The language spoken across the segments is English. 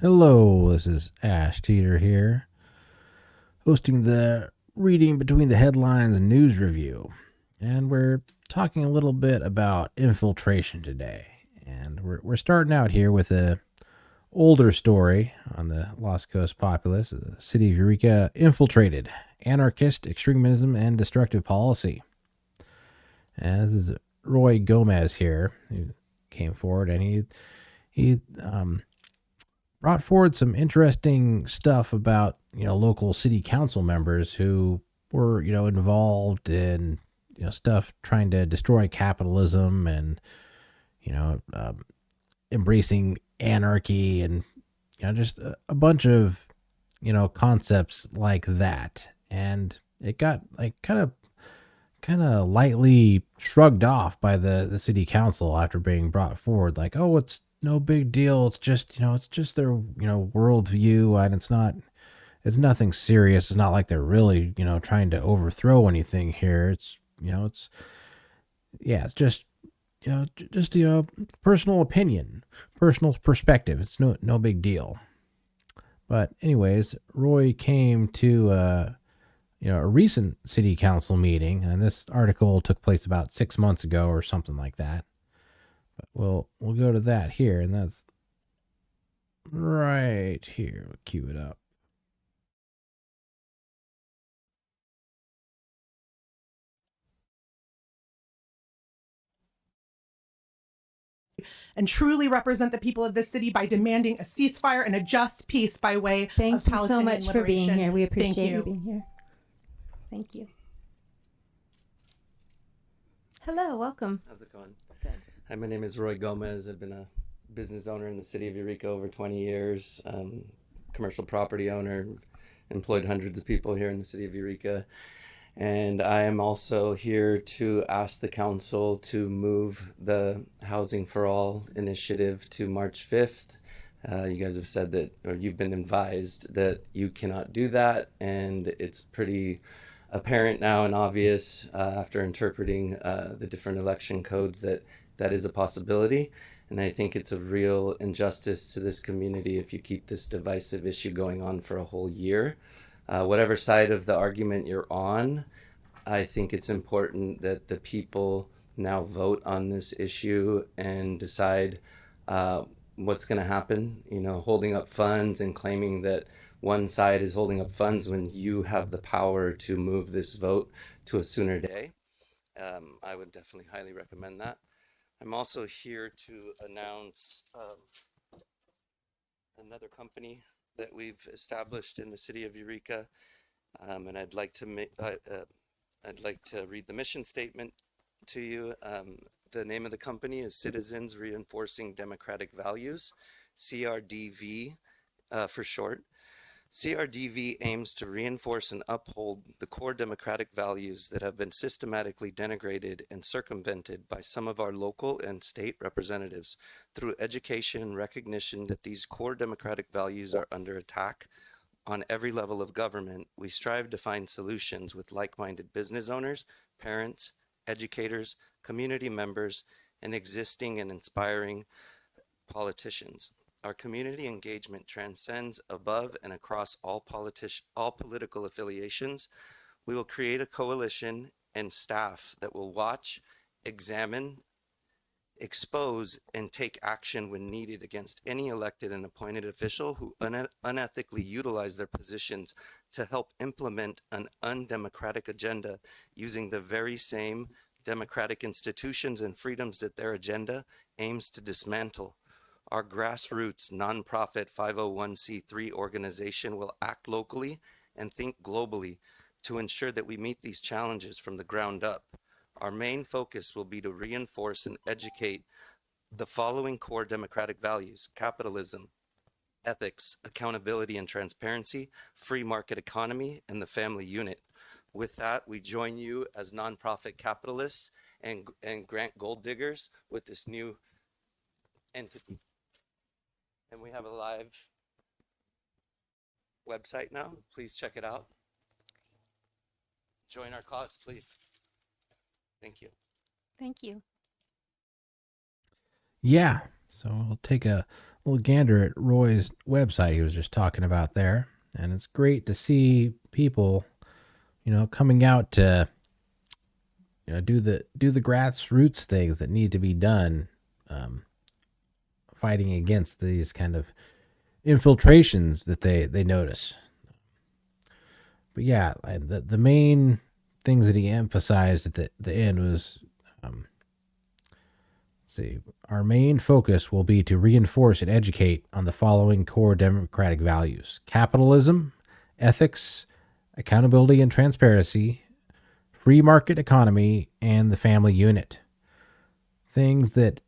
Hello, this is Ash Teeter here, hosting the Reading Between the Headlines news review. And we're talking a little bit about infiltration today. And we're starting out here with a older story on the Lost Coast populace. The city of Eureka infiltrated anarchist extremism and destructive policy. And this is Roy Gomez here, who came forward, and he brought forward some interesting stuff about, local city council members who were, involved in, stuff trying to destroy capitalism and, embracing anarchy and, just a bunch of, concepts like that. And it got kind of lightly shrugged off by the city council after being brought forward, like, oh, it's no big deal. It's just, it's just their, worldview, and it's nothing serious. It's not like they're really, trying to overthrow anything here. It's, it's just, personal opinion, personal perspective. It's no big deal. But anyways, Roy came to, a recent city council meeting, and this article took place about 6 months ago or something like that. But we'll go to that here, and that's right here. We'll cue it up. And truly represent the people of this city by demanding a ceasefire and a just peace by way of Thank you so Palestinian much for being liberation. here. We appreciate Thank you being here. Thank you. Hello, welcome. How's it going? Good. Hi, my name is Roy Gomez. I've been a business owner in the city of Eureka over 20 years, commercial property owner, employed hundreds of people here in the city of Eureka. And I am also here to ask the council to move the Housing for All initiative to March 5th. You guys have said that, or you've been advised that you cannot do that, and it's pretty apparent now and obvious after interpreting the different election codes that is a possibility. And I think it's a real injustice to this community if you keep this divisive issue going on for a whole year. Whatever side of the argument you're on, I think it's important that the people now vote on this issue and decide what's going to happen. Holding up funds and claiming that one side is holding up funds when you have the power to move this vote to a sooner day. I would definitely highly recommend that. I'm also here to announce another company that we've established in the city of Eureka, and I'd like to read the mission statement to you. The name of the company is Citizens Reinforcing Democratic Values, CRDV for short. CRDV aims to reinforce and uphold the core democratic values that have been systematically denigrated and circumvented by some of our local and state representatives. Through education and recognition that these core democratic values are under attack on every level of government, we strive to find solutions with like-minded business owners, parents, educators, community members, and existing and inspiring politicians. Our community engagement transcends above and across all political affiliations. We will create a coalition and staff that will watch, examine, expose, and take action when needed against any elected and appointed official who unethically utilize their positions to help implement an undemocratic agenda using the very same democratic institutions and freedoms that their agenda aims to dismantle. Our grassroots nonprofit 501c3 organization will act locally and think globally to ensure that we meet these challenges from the ground up. Our main focus will be to reinforce and educate the following core democratic values: capitalism, ethics, accountability and transparency, free market economy, and the family unit. With that, we join you as nonprofit capitalists and grant gold diggers with this new entity. And we have a live website now. Please check it out. Join our cause, please. Thank you. Thank you. Yeah, so we'll take a little gander at Roy's website he was just talking about there. And it's great to see people, coming out to, do the grassroots things that need to be done, fighting against these kind of infiltrations that they notice. But yeah, the main things that he emphasized at the end was, let's see, our main focus will be to reinforce and educate on the following core democratic values: capitalism, ethics, accountability and transparency, free market economy, and the family unit. Things that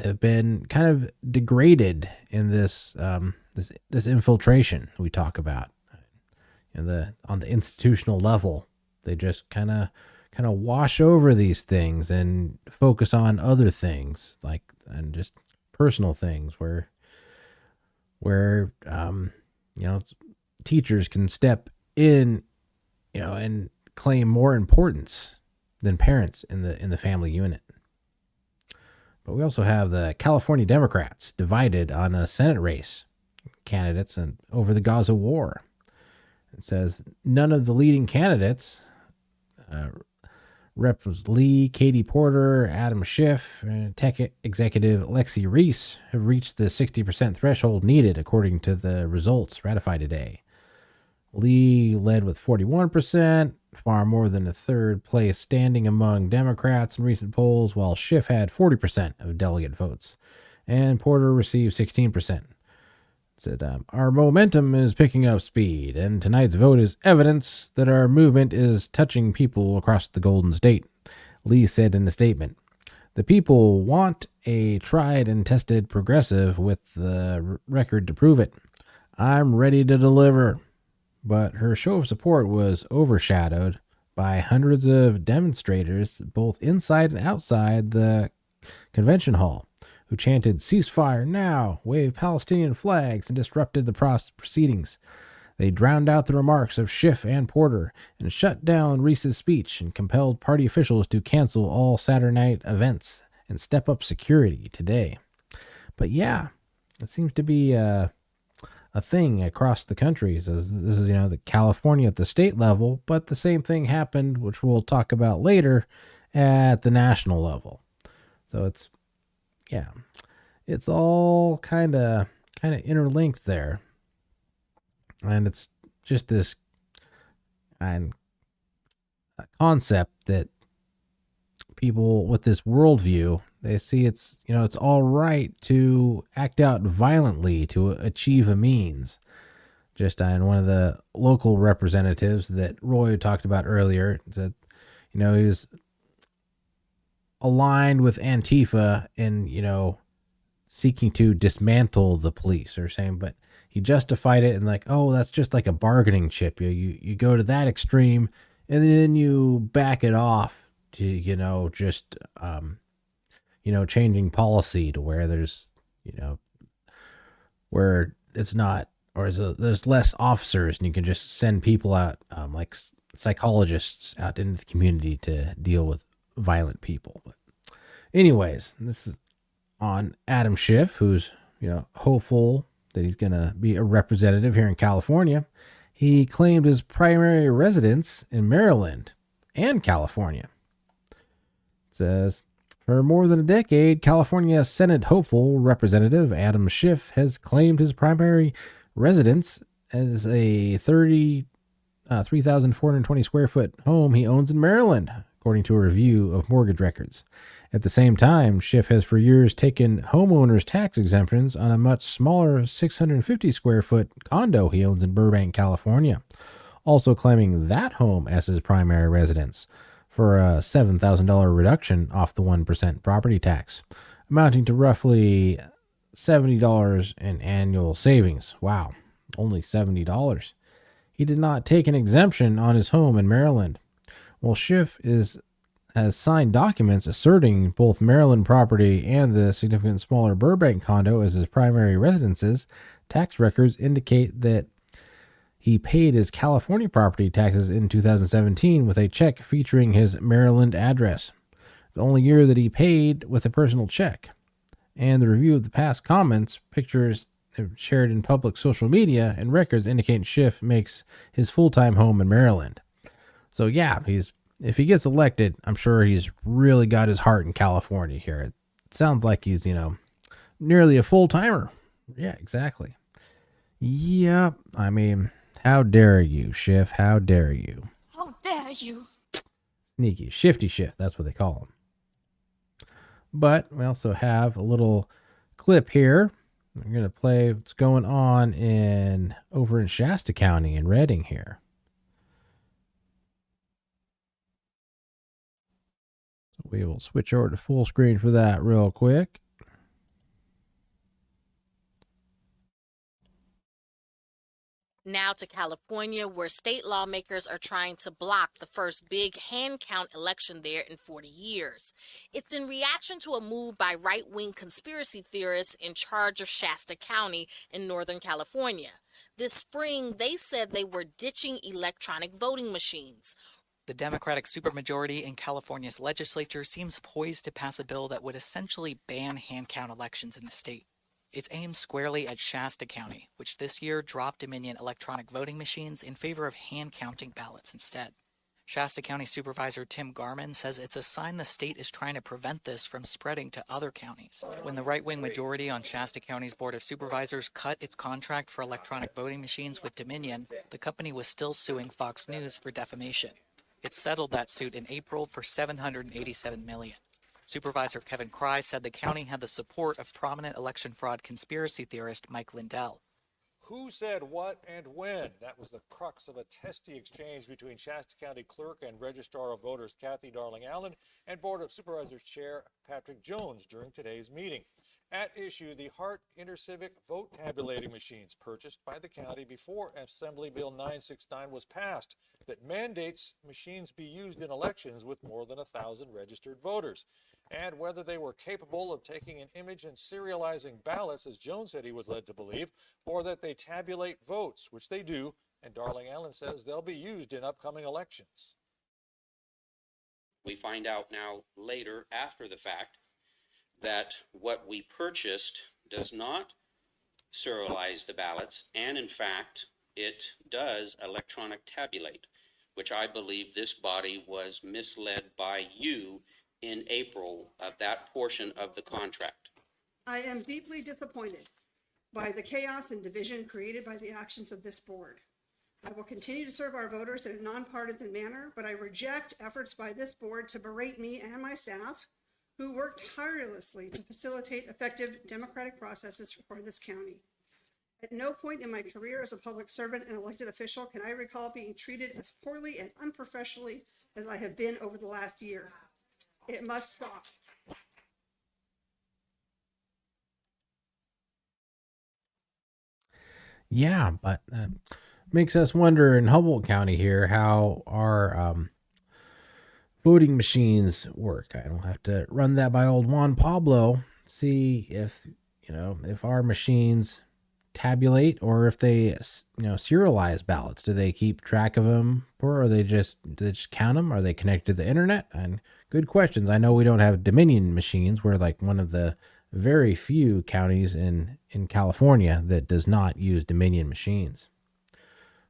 have been kind of degraded in this this infiltration we talk about. On the institutional level, they just kind of wash over these things and focus on other things, and just personal things where teachers can step in, and claim more importance than parents in the family unit. But we also have the California Democrats divided on a Senate race candidates and over the Gaza war. It says none of the leading candidates, Reps Lee, Katie Porter, Adam Schiff, and tech executive Lexi Reese have reached the 60% threshold needed according to the results ratified today. Lee led with 41%, far more than a third place standing among Democrats in recent polls, while Schiff had 40% of delegate votes, and Porter received 16%. Said, our momentum is picking up speed, and tonight's vote is evidence that our movement is touching people across the Golden State, Lee said in a statement. The people want a tried and tested progressive with the record to prove it. I'm ready to deliver. But her show of support was overshadowed by hundreds of demonstrators, both inside and outside the convention hall, who chanted "Ceasefire now," waved Palestinian flags, and disrupted the proceedings. They drowned out the remarks of Schiff and Porter and shut down Reese's speech and compelled party officials to cancel all Saturday night events and step up security today. But yeah, it seems to be a thing across the country. So this is, the California at the state level, but the same thing happened, which we'll talk about later, at the national level. So it's all kind of interlinked there. And it's just this concept that people with this worldview, they see it's all right to act out violently to achieve a means. Just on one of the local representatives that Roy talked about earlier, said, he was aligned with Antifa in, seeking to dismantle the police or saying, but he justified it and that's just like a bargaining chip. You go to that extreme and then you back it off to, just, changing policy to where there's, where it's not, or there's less officers and you can just send people out, like psychologists out into the community to deal with violent people. But anyways, this is on Adam Schiff, who's, hopeful that he's going to be a representative here in California. He claimed his primary residence in Maryland and California. It says, for more than a decade, California Senate hopeful Representative Adam Schiff has claimed his primary residence as a 3,420 square foot home he owns in Maryland, according to a review of mortgage records. At the same time, Schiff has for years taken homeowners' tax exemptions on a much smaller 650 square foot condo he owns in Burbank, California, also claiming that home as his primary residence for a $7,000 reduction off the 1% property tax, amounting to roughly $70 in annual savings. Wow, only $70. He did not take an exemption on his home in Maryland. While Schiff has signed documents asserting both Maryland property and the significant smaller Burbank condo as his primary residences, tax records indicate that he paid his California property taxes in 2017 with a check featuring his Maryland address, the only year that he paid with a personal check. And the review of the past comments, pictures shared in public social media, and records indicating Schiff makes his full-time home in Maryland. So yeah, if he gets elected, I'm sure he's really got his heart in California here. It sounds like he's, nearly a full-timer. Yeah, exactly. Yep. I mean, how dare you, Schiff? How dare you? How dare you? Sneaky. Shifty Schiff. That's what they call him. But we also have a little clip here. I'm going to play what's going on over in Shasta County in Redding here. So we will switch over to full screen for that real quick. Now to California, where state lawmakers are trying to block the first big hand count election there in 40 years. It's in reaction to a move by right-wing conspiracy theorists in charge of Shasta County in Northern California. This spring, they said they were ditching electronic voting machines. The Democratic supermajority in California's legislature seems poised to pass a bill that would essentially ban hand count elections in the state. It's aimed squarely at Shasta County, which this year dropped Dominion electronic voting machines in favor of hand-counting ballots instead. Shasta County Supervisor Tim Garman says it's a sign the state is trying to prevent this from spreading to other counties. When the right-wing majority on Shasta County's Board of Supervisors cut its contract for electronic voting machines with Dominion, the company was still suing Fox News for defamation. It settled that suit in April for $787 million. Supervisor Kevin Cry said the county had the support of prominent election fraud conspiracy theorist Mike Lindell. Who said what and when? That was the crux of a testy exchange between Shasta County Clerk and Registrar of Voters Kathy Darling Allen and Board of Supervisors Chair Patrick Jones during today's meeting. At issue, the Hart Intercivic vote tabulating machines purchased by the county before Assembly Bill 969 was passed that mandates machines be used in elections with more than 1,000 registered voters, and whether they were capable of taking an image and serializing ballots, as Jones said he was led to believe, or that they tabulate votes, which they do, and Darling Allen says they'll be used in upcoming elections. We find out now later, after the fact, that what we purchased does not serialize the ballots, and in fact, it does electronic tabulate, which I believe this body was misled by you in April of that portion of the contract. I am deeply disappointed by the chaos and division created by the actions of this board. I will continue to serve our voters in a nonpartisan manner, but I reject efforts by this board to berate me and my staff, who worked tirelessly to facilitate effective democratic processes for this county. At no point in my career as a public servant and elected official can I recall being treated as poorly and unprofessionally as I have been over the last year. It must stop. Yeah, but makes us wonder in Humboldt County here how our voting machines work. I don't have to run that by old Juan Pablo, see if our machines tabulate or if they serialize ballots. Do they keep track of them, or do they just count them? Are they connected to the internet? And good questions. I know we don't have Dominion machines. We're like one of the very few counties in California that does not use Dominion machines.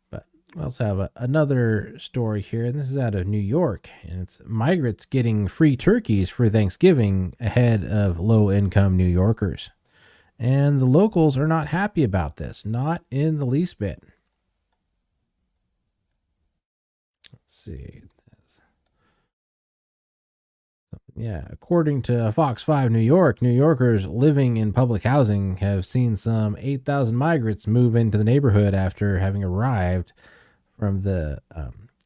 But we also have another story here, and this is out of New York, and it's migrants getting free turkeys for Thanksgiving ahead of low-income New Yorkers. And the locals are not happy about this, not in the least bit. Let's see. Yeah, according to Fox 5 New York, New Yorkers living in public housing have seen some 8,000 migrants move into the neighborhood after having arrived from the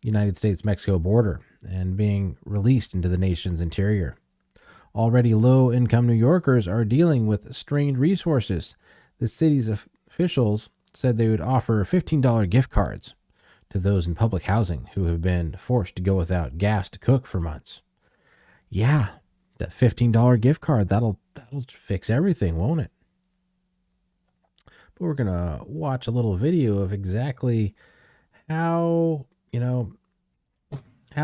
United States-Mexico border and being released into the nation's interior. Already low-income New Yorkers are dealing with strained resources. The city's officials said they would offer $15 gift cards to those in public housing who have been forced to go without gas to cook for months. Yeah, that $15 gift card, that'll fix everything, won't it? But we're going to watch a little video of exactly how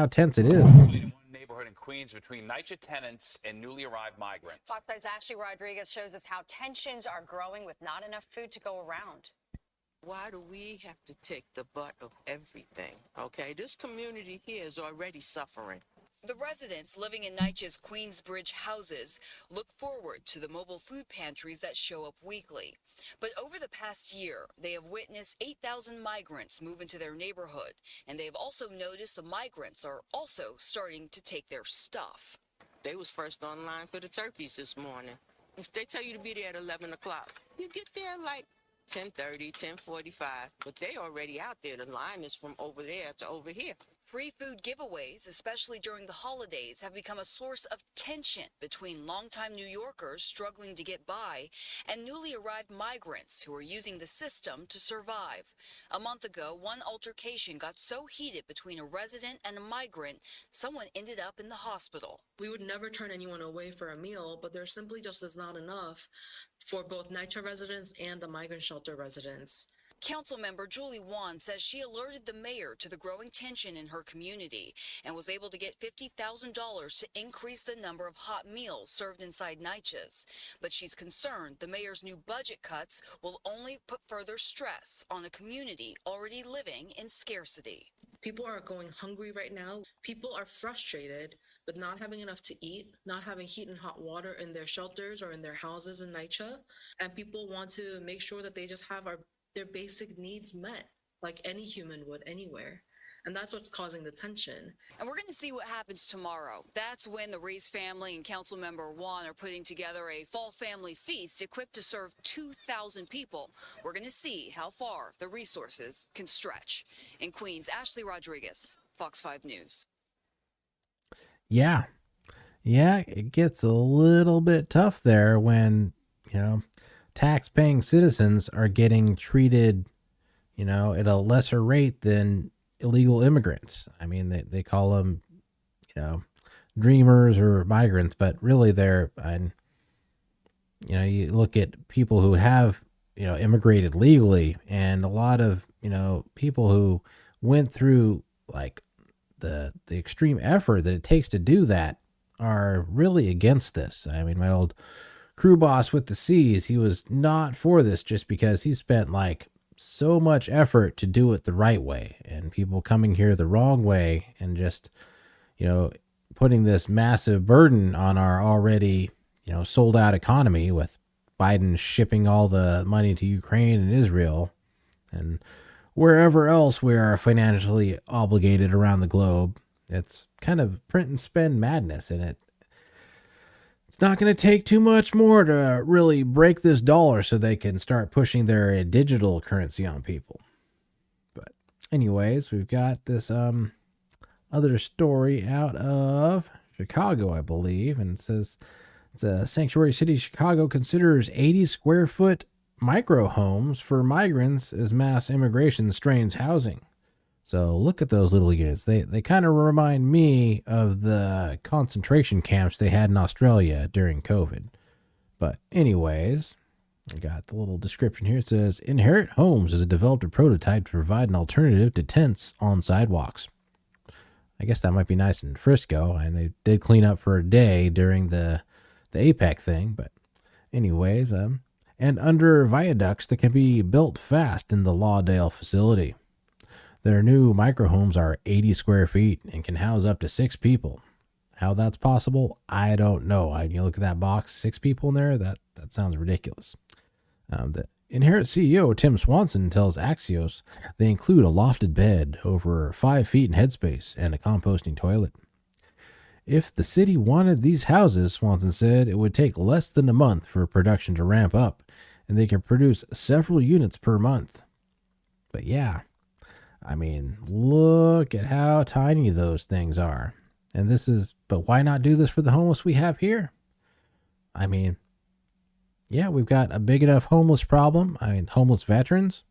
tense it is. In one neighborhood in Queens between NYCHA tenants and newly arrived migrants. Fox 5's Ashley Rodriguez shows us how tensions are growing with not enough food to go around. Why do we have to take the butt of everything? Okay, this community here is already suffering. The residents living in NYCHA's Queensbridge houses look forward to the mobile food pantries that show up weekly. But over the past year, they have witnessed 8,000 migrants move into their neighborhood, and they have also noticed the migrants are also starting to take their stuff. They was first online for the turkeys this morning. If they tell you to be there at 11 o'clock, you get there like 10:30, 10:45, but they already out there. The line is from over there to over here. Free food giveaways, especially during the holidays, have become a source of tension between longtime New Yorkers struggling to get by and newly arrived migrants who are using the system to survive. A month ago, one altercation got so heated between a resident and a migrant, someone ended up in the hospital. We would never turn anyone away for a meal, but there simply just is not enough for both NYCHA residents and the migrant shelter residents. Councilmember Julie Wan says she alerted the mayor to the growing tension in her community and was able to get $50,000 to increase the number of hot meals served inside NYCHA's. But she's concerned the mayor's new budget cuts will only put further stress on a community already living in scarcity. People are going hungry right now. People are frustrated with not having enough to eat, not having heat and hot water in their shelters or in their houses in NYCHA. And people want to make sure that they just have their basic needs met, like any human would anywhere. And that's what's causing the tension. And we're going to see what happens tomorrow. That's when the Reese family and Councilmember Wan are putting together a fall family feast equipped to serve 2,000 people. We're going to see how far the resources can stretch. In Queens, Ashley Rodriguez, Fox 5 News. Yeah, it gets a little bit tough there when, tax-paying citizens are getting treated, at a lesser rate than illegal immigrants. I mean, they call them, dreamers or migrants, but really they're, you look at people who have, immigrated legally, and a lot of, people who went through like the extreme effort that it takes to do that are really against this. I mean, my old crew boss with the C's, he was not for this just because he spent like so much effort to do it the right way, and people coming here the wrong way and just, putting this massive burden on our already, sold out economy with Biden shipping all the money to Ukraine and Israel and wherever else we are financially obligated around the globe. It's kind of print and spend madness, and it's not going to take too much more to really break this dollar so they can start pushing their digital currency on people. But anyways, we've got this other story out of Chicago, I believe, and it says it's a sanctuary city. Chicago considers 80 square foot micro homes for migrants as mass immigration strains housing. So look at those little units. They kind of remind me of the concentration camps they had in Australia during COVID. But anyways, I got the little description here. It says, Inherit Homes has developed a prototype to provide an alternative to tents on sidewalks. I guess that might be nice in Frisco, and they did clean up for a day during the APEC thing. But anyways, and under viaducts that can be built fast in the Lawdale facility. Their new microhomes are 80 square feet and can house up to 6 people. How that's possible, I don't know. You look at that box, 6 people in there, that sounds ridiculous. The Inherit CEO, Tim Swanson, tells Axios they include a lofted bed over 5 feet in headspace and a composting toilet. If the city wanted these houses, Swanson said, it would take less than a month for production to ramp up, and they can produce several units per month. But yeah, I mean, look at how tiny those things are. But why not do this for the homeless we have here? I mean, yeah, we've got a big enough homeless problem. I mean, homeless veterans,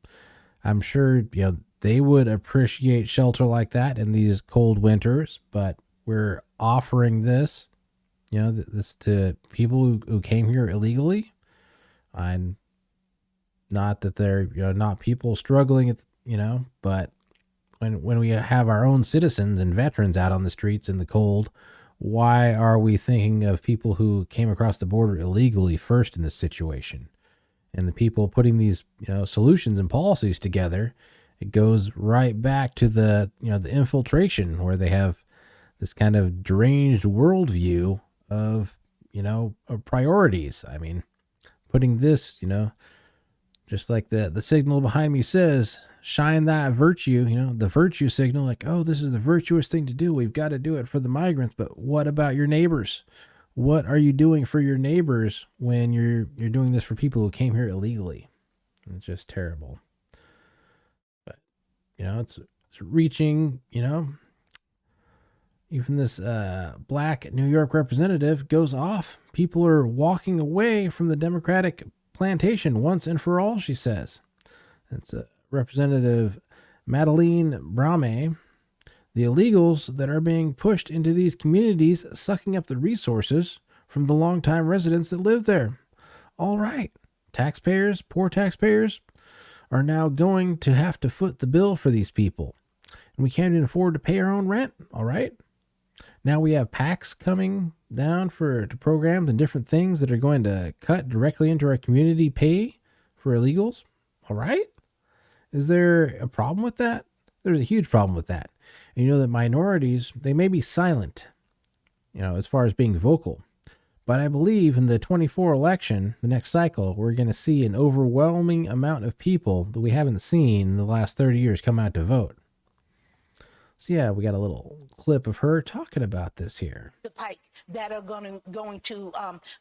I'm sure, they would appreciate shelter like that in these cold winters, but we're offering this, this to people who came here illegally. And not that they're, not people struggling, but when we have our own citizens and veterans out on the streets in the cold, why are we thinking of people who came across the border illegally first in this situation? And the people putting these, solutions and policies together, it goes right back to the infiltration, where they have this kind of deranged worldview of, of priorities. I mean, putting this, just like the signal behind me says, shine that virtue, the virtue signal, like, oh, this is the virtuous thing to do. We've got to do it for the migrants. But what about your neighbors? What are you doing for your neighbors when you're doing this for people who came here illegally? It's just terrible. But, it's reaching, even this black New York representative goes off. People are walking away from the Democratic plantation once and for all, she says. It's Representative Madeleine Brame. The illegals that are being pushed into these communities, sucking up the resources from the longtime residents that live there. All right, taxpayers, poor taxpayers, are now going to have to foot the bill for these people. And we can't even afford to pay our own rent, all right? Now we have PACs coming down to programs and different things that are going to cut directly into our community pay for illegals, all right? Is there a problem with that? There's a huge problem with that. And that minorities, they may be silent, as far as being vocal. But I believe in the 24 election, the next cycle, we're going to see an overwhelming amount of people that we haven't seen in the last 30 years come out to vote. So yeah, we got a little clip of her talking about this here. The pike that are going to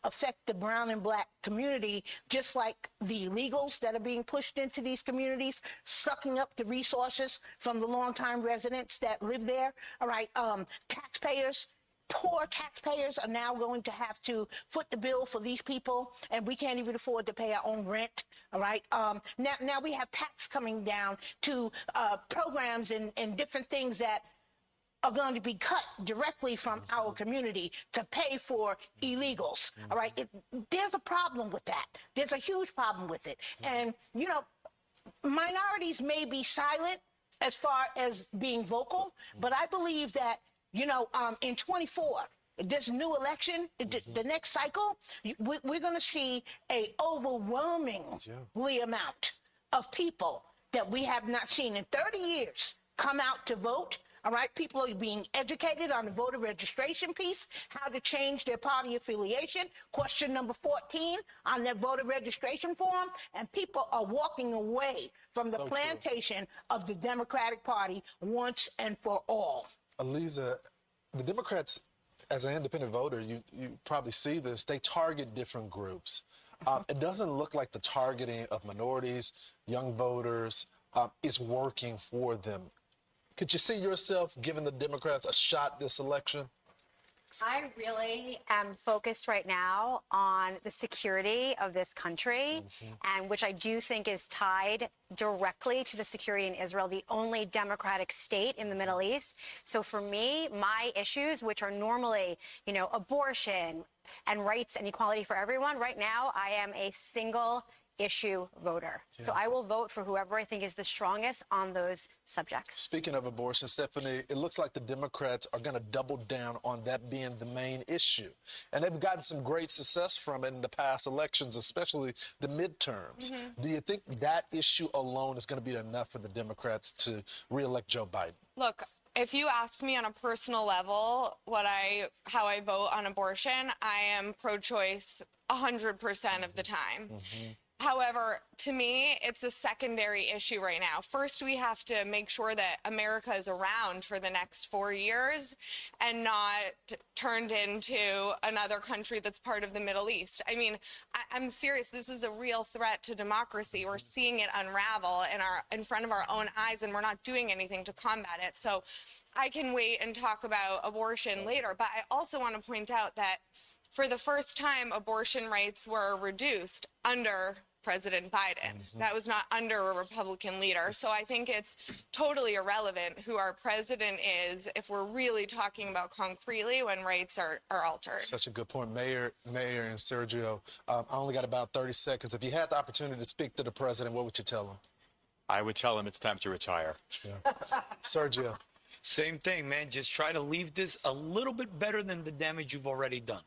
affect the brown and black community, just like the illegals that are being pushed into these communities, sucking up the resources from the longtime residents that live there. All right, taxpayers. Poor taxpayers are now going to have to foot the bill for these people, and we can't even afford to pay our own rent. All right. Now we have tax coming down to programs and different things that are going to be cut directly from our community to pay for illegals. All right. There's a problem with that. There's a huge problem with it. And, minorities may be silent as far as being vocal, but I believe that, in 24, this new election, the next cycle, we're going to see a overwhelmingly amount of people that we have not seen in 30 years come out to vote. All right, people are being educated on the voter registration piece, how to change their party affiliation, question number 14 on their voter registration form, and people are walking away from the plantation of the Democratic Party once and for all. Aliza, the Democrats, as an independent voter, you probably see this, they target different groups. It doesn't look like the targeting of minorities, young voters, is working for them. Could you see yourself giving the Democrats a shot this election? I really am focused right now on the security of this country, and which I do think is tied directly to the security in Israel, the only democratic state in the Middle East. So for me, my issues, which are normally, abortion and rights and equality for everyone, right now I am a single issue voter. Yeah. So I will vote for whoever I think is the strongest on those subjects. Speaking of abortion, Stephanie, it looks like the Democrats are going to double down on that being the main issue. And they've gotten some great success from it in the past elections, especially the midterms. Do you think that issue alone is going to be enough for the Democrats to reelect Joe Biden? Look, if you ask me on a personal level how I vote on abortion, I am pro-choice 100% of the time. However, to me, it's a secondary issue right now. First, we have to make sure that America is around for the next 4 years and not turned into another country that's part of the Middle East. I mean, I'm serious. This is a real threat to democracy. We're seeing it unravel in front of our own eyes, and we're not doing anything to combat it. So I can wait and talk about abortion later, but I also want to point out that for the first time, abortion rights were reduced under President Biden. That was not under a Republican leader. So I think it's totally irrelevant who our president is if we're really talking about concretely when rights are altered. Such a good point. Mayor and Sergio, I only got about 30 seconds. If you had the opportunity to speak to the president, what would you tell him? I would tell him it's time to retire. Yeah. Sergio. Same thing, man. Just try to leave this a little bit better than the damage you've already done.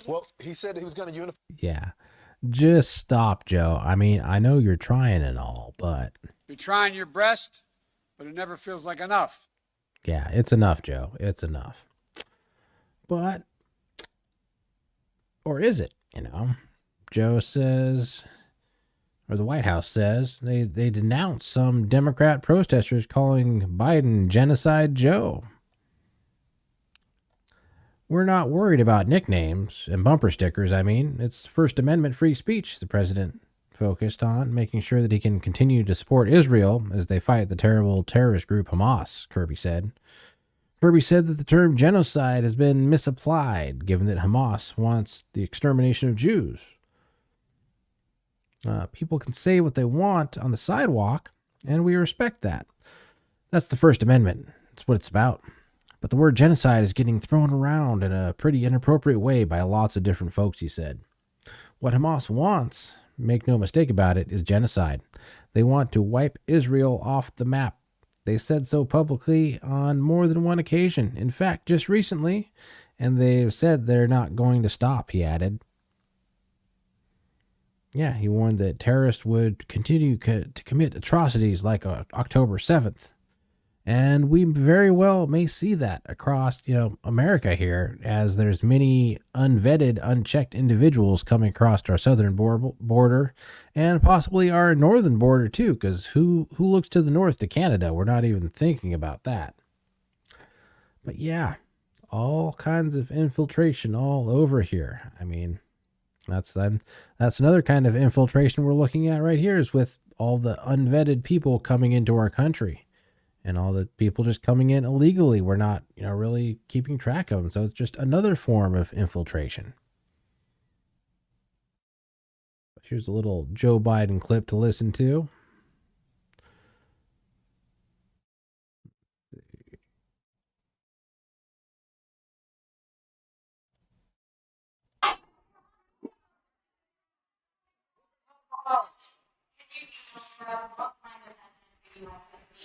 Well, he said he was going to unify. Yeah. Just stop, Joe. I mean, I know you're trying and all, but... You're trying your best, but it never feels like enough. Yeah, it's enough, Joe. It's enough. But... Or is it, you know? Joe says... Or the White House says they denounced some Democrat protesters calling Biden Genocide Joe. We're not worried about nicknames and bumper stickers. I mean, it's First Amendment free speech the president focused on, making sure that he can continue to support Israel as they fight the terrible terrorist group Hamas, Kirby said. Kirby said that the term genocide has been misapplied, given that Hamas wants the extermination of Jews. People can say what they want on the sidewalk, and we respect that. That's the First Amendment. That's what it's about. But the word genocide is getting thrown around in a pretty inappropriate way by lots of different folks, he said. What Hamas wants, make no mistake about it, is genocide. They want to wipe Israel off the map. They said so publicly on more than one occasion. In fact, just recently, and they've said they're not going to stop, he added. Yeah, he warned that terrorists would continue to commit atrocities like October 7th. And we very well may see that across, America here, as there's many unvetted, unchecked individuals coming across our southern border and possibly our northern border too, because who looks to the north to Canada? We're not even thinking about that. But yeah, all kinds of infiltration all over here. I mean, that's another kind of infiltration we're looking at right here, is with all the unvetted people coming into our country. And all the people just coming in illegally, we're not, really keeping track of them. So it's just another form of infiltration. Here's a little Joe Biden clip to listen to.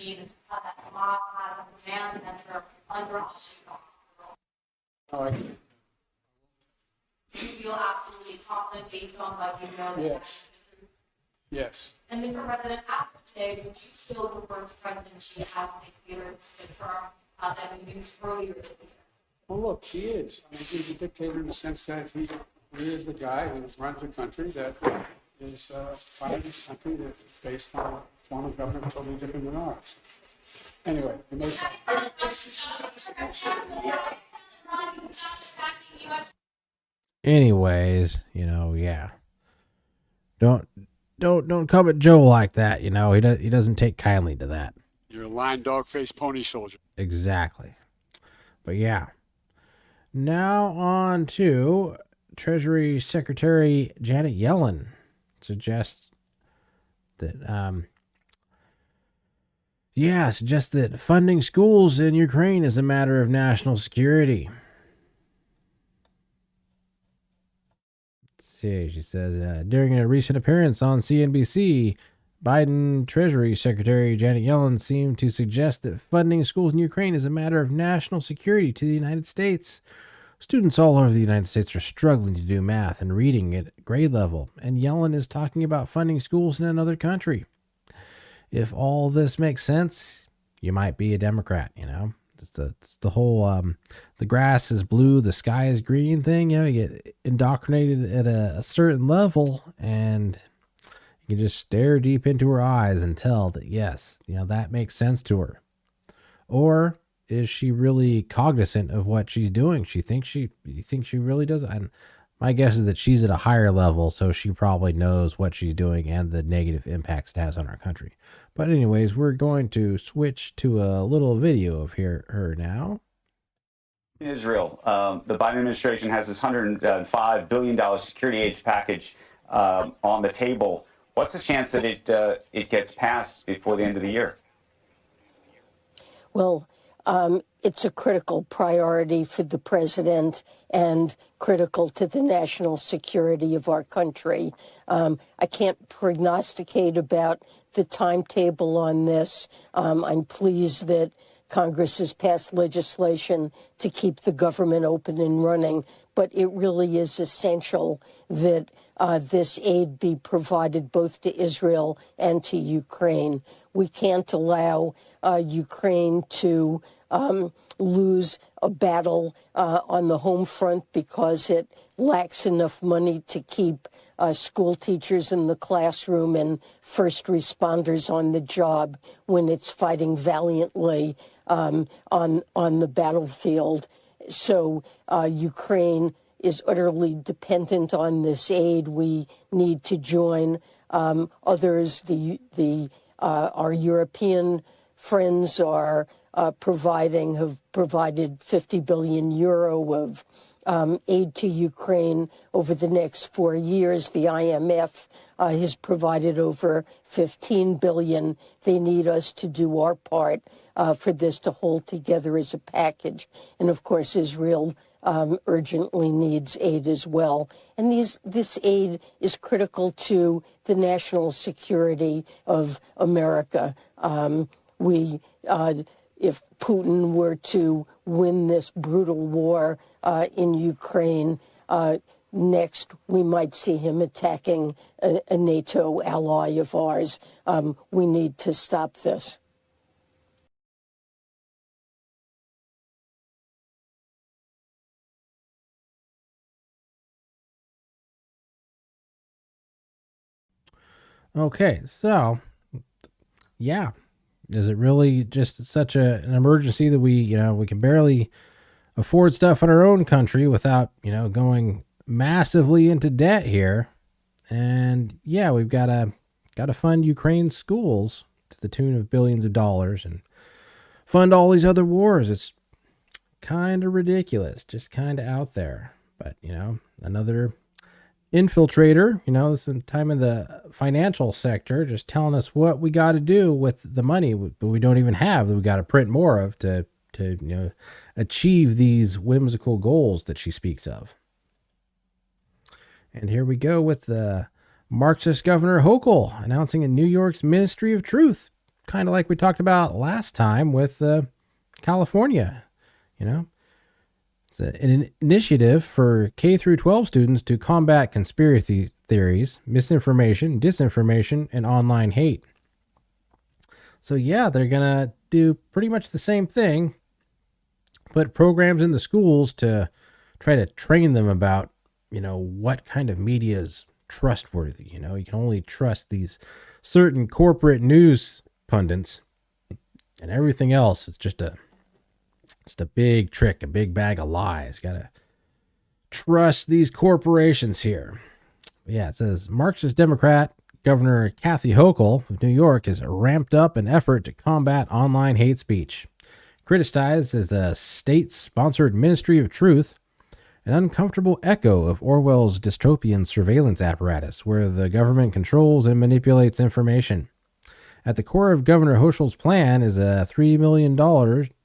You feel absolutely confident based on what you know? Yes. Yes. And Mr. President, after today, would you still prefer to presidency as the clearance the term that we used earlier this year? Well, look, he is. I mean, he's a dictator in the sense that he is the guy who runs the country that is running this country that is based on a form of government totally different than ours. Anyway, it makes Anyways, yeah. Don't come at Joe like that, he doesn't take kindly to that. You're a lying dog-faced pony soldier. Exactly. But yeah. Now on to Treasury Secretary Janet Yellen suggests that funding schools in Ukraine is a matter of national security. She says, during a recent appearance on CNBC, Biden Treasury Secretary Janet Yellen seemed to suggest that funding schools in Ukraine is a matter of national security to the United States. Students all over the United States are struggling to do math and reading at grade level, and Yellen is talking about funding schools in another country. If all this makes sense, you might be a Democrat, It's the whole the grass is blue, the sky is green thing. You get indoctrinated at a certain level, and you can just stare deep into her eyes and tell that, yes, that makes sense to her. Or is she really cognizant of what she's doing? You think she really does? And my guess is that she's at a higher level, so she probably knows what she's doing and the negative impacts it has on our country. But anyways, we're going to switch to a little video of her now. In Israel, the Biden administration has this $105 billion security aid package on the table. What's the chance that it gets passed before the end of the year? Well, it's a critical priority for the president and critical to the national security of our country. I can't prognosticate about the timetable on this. I'm pleased that Congress has passed legislation to keep the government open and running, but it really is essential that this aid be provided both to Israel and to Ukraine. We can't allow Ukraine to lose a battle on the home front because it lacks enough money to keep school teachers in the classroom and first responders on the job when it's fighting valiantly on the battlefield. So Ukraine is utterly dependent on this aid. We need to join others. Our European friends are have provided 50 billion euro of aid to Ukraine over the next 4 years. The IMF has provided over 15 billion. They need us to do our part for this to hold together as a package. And of course, Israel urgently needs aid as well. And this aid is critical to the national security of America. If Putin were to win this brutal war in Ukraine, next we might see him attacking a NATO ally of ours. We need to stop this. Okay, so yeah, is it really just such an emergency that we can barely afford stuff in our own country without going massively into debt here? And yeah, we've got to fund Ukraine's schools to the tune of billions of dollars and fund all these other wars. It's kind of ridiculous, just kind of out there. But another infiltrator, this is time in the financial sector, just telling us what we got to do with the money, but we don't even have, that we got to print more of to achieve these whimsical goals that she speaks of. And here we go with the Marxist Governor Hochul announcing in New York's Ministry of Truth, kind of like we talked about last time with California. It's an initiative for K through 12 students to combat conspiracy theories, misinformation, disinformation, and online hate. So yeah, they're going to do pretty much the same thing, put programs in the schools to try to train them about, what kind of media is trustworthy. You can only trust these certain corporate news pundits, and everything else is just a big trick, a big bag of lies. Got to trust these corporations here. But yeah, it says Marxist Democrat Governor Kathy Hochul of New York has ramped up an effort to combat online hate speech. Criticized as a state-sponsored Ministry of Truth, an uncomfortable echo of Orwell's dystopian surveillance apparatus, where the government controls and manipulates information. At the core of Governor Hochul's plan is a $3 million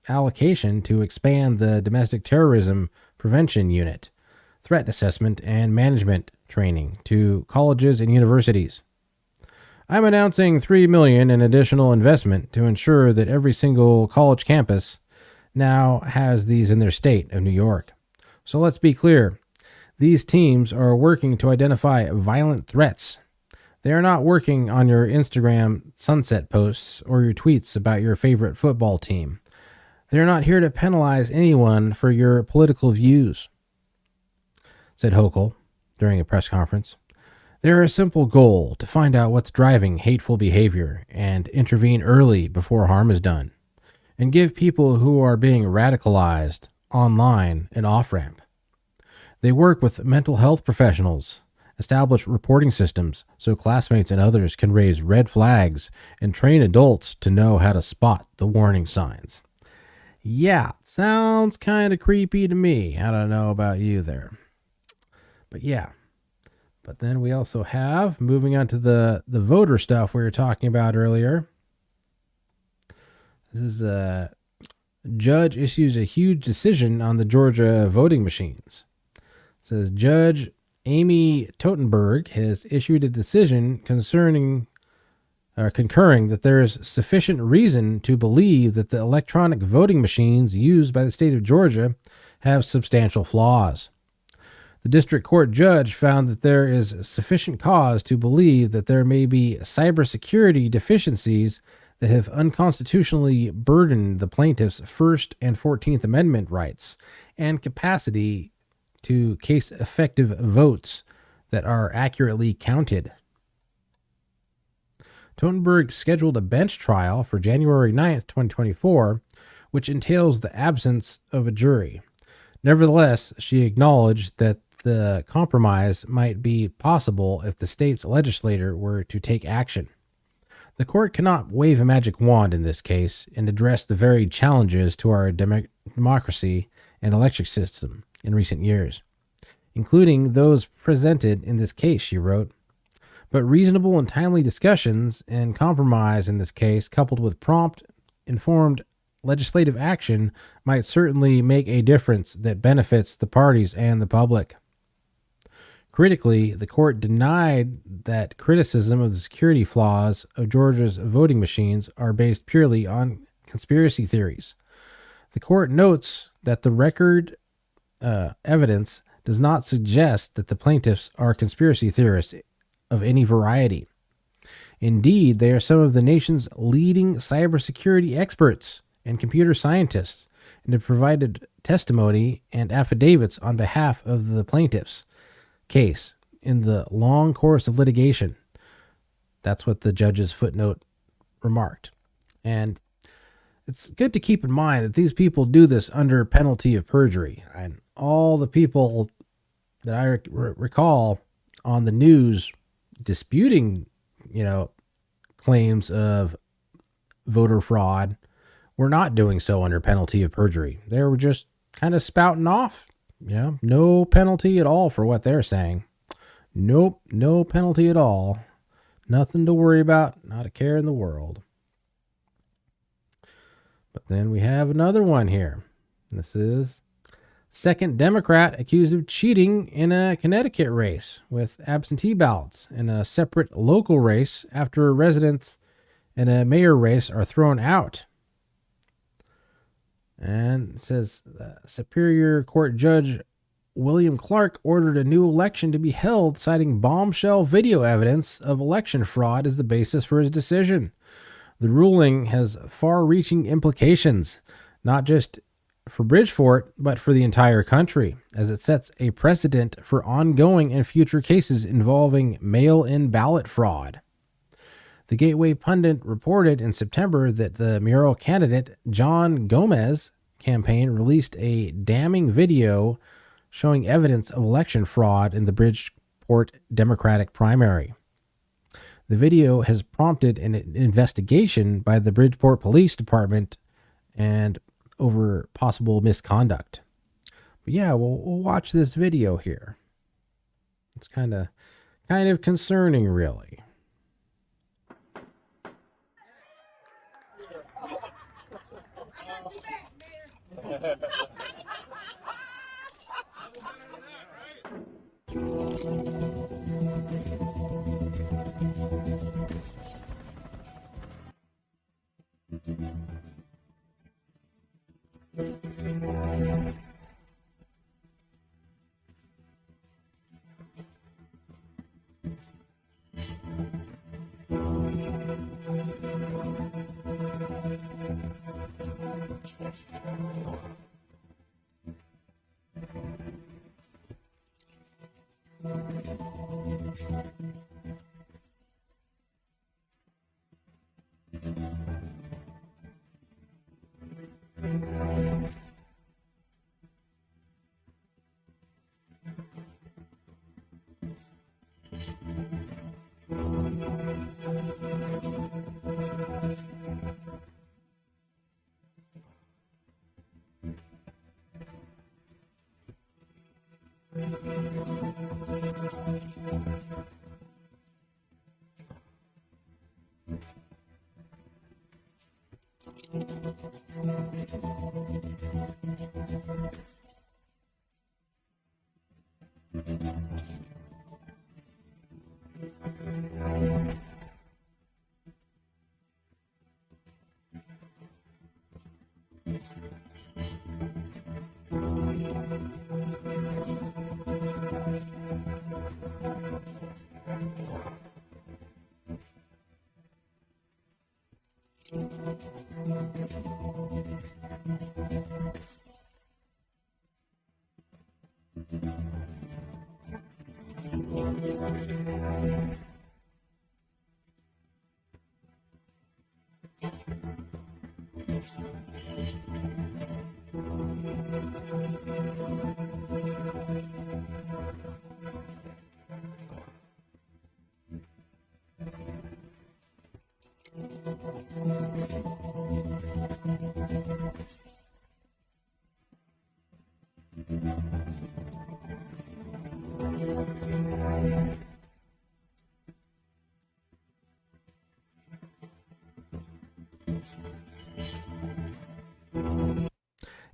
allocation to expand the domestic terrorism prevention unit, threat assessment, and management training to colleges and universities. I'm announcing $3 million in additional investment to ensure that every single college campus now has these in their state of New York. So let's be clear. These teams are working to identify violent threats. They are not working on your Instagram sunset posts or your tweets about your favorite football team. They are not here to penalize anyone for your political views, said Hochul during a press conference. They're a simple goal: to find out what's driving hateful behavior and intervene early before harm is done, and give people who are being radicalized online an off-ramp. They work with mental health professionals, establish reporting systems so classmates and others can raise red flags, and train adults to know how to spot the warning signs. Yeah, sounds kind of creepy to me. I don't know about you there. But yeah. But then we also have, moving on to the voter stuff we were talking about earlier. This is a judge issues a huge decision on the Georgia voting machines. It says Judge Amy Totenberg has issued a decision concerning concurring that there is sufficient reason to believe that the electronic voting machines used by the state of Georgia have substantial flaws. The district court judge found that there is sufficient cause to believe that there may be cybersecurity deficiencies that have unconstitutionally burdened the plaintiff's First and 14th Amendment rights and capacity to case effective votes that are accurately counted. Totenberg scheduled a bench trial for January 9th, 2024, which entails the absence of a jury. Nevertheless, she acknowledged that the compromise might be possible if the state's legislature were to take action. The court cannot wave a magic wand in this case and address the varied challenges to our democracy and election system in recent years, including those presented in this case, she wrote. But reasonable and timely discussions and compromise in this case, coupled with prompt, informed legislative action, might certainly make a difference that benefits the parties and the public. Critically, the court denied that criticism of the security flaws of Georgia's voting machines are based purely on conspiracy theories. The court notes that the record evidence does not suggest that the plaintiffs are conspiracy theorists of any variety. Indeed, they are some of the nation's leading cybersecurity experts and computer scientists, and have provided testimony and affidavits on behalf of the plaintiffs' case in the long course of litigation. That's what the judge's footnote remarked. And it's good to keep in mind that these people do this under penalty of perjury. And all the people that I recall on the news disputing, claims of voter fraud were not doing so under penalty of perjury. They were just kind of spouting off, no penalty at all for what they're saying. Nope, no penalty at all. Nothing to worry about, not a care in the world. But then we have another one here. This is second Democrat accused of cheating in a Connecticut race with absentee ballots in a separate local race after residents in a mayor race are thrown out. And it says Superior Court Judge William Clark ordered a new election to be held, citing bombshell video evidence of election fraud as the basis for his decision. The ruling has far-reaching implications, not just for Bridgeport, but for the entire country, as it sets a precedent for ongoing and future cases involving mail-in ballot fraud. The Gateway Pundit reported in September that the mayoral candidate John Gomez campaign released a damning video showing evidence of election fraud in the Bridgeport Democratic primary. The video has prompted an investigation by the Bridgeport Police Department and over possible misconduct. But yeah, we'll watch this video here. It's kind of concerning, really.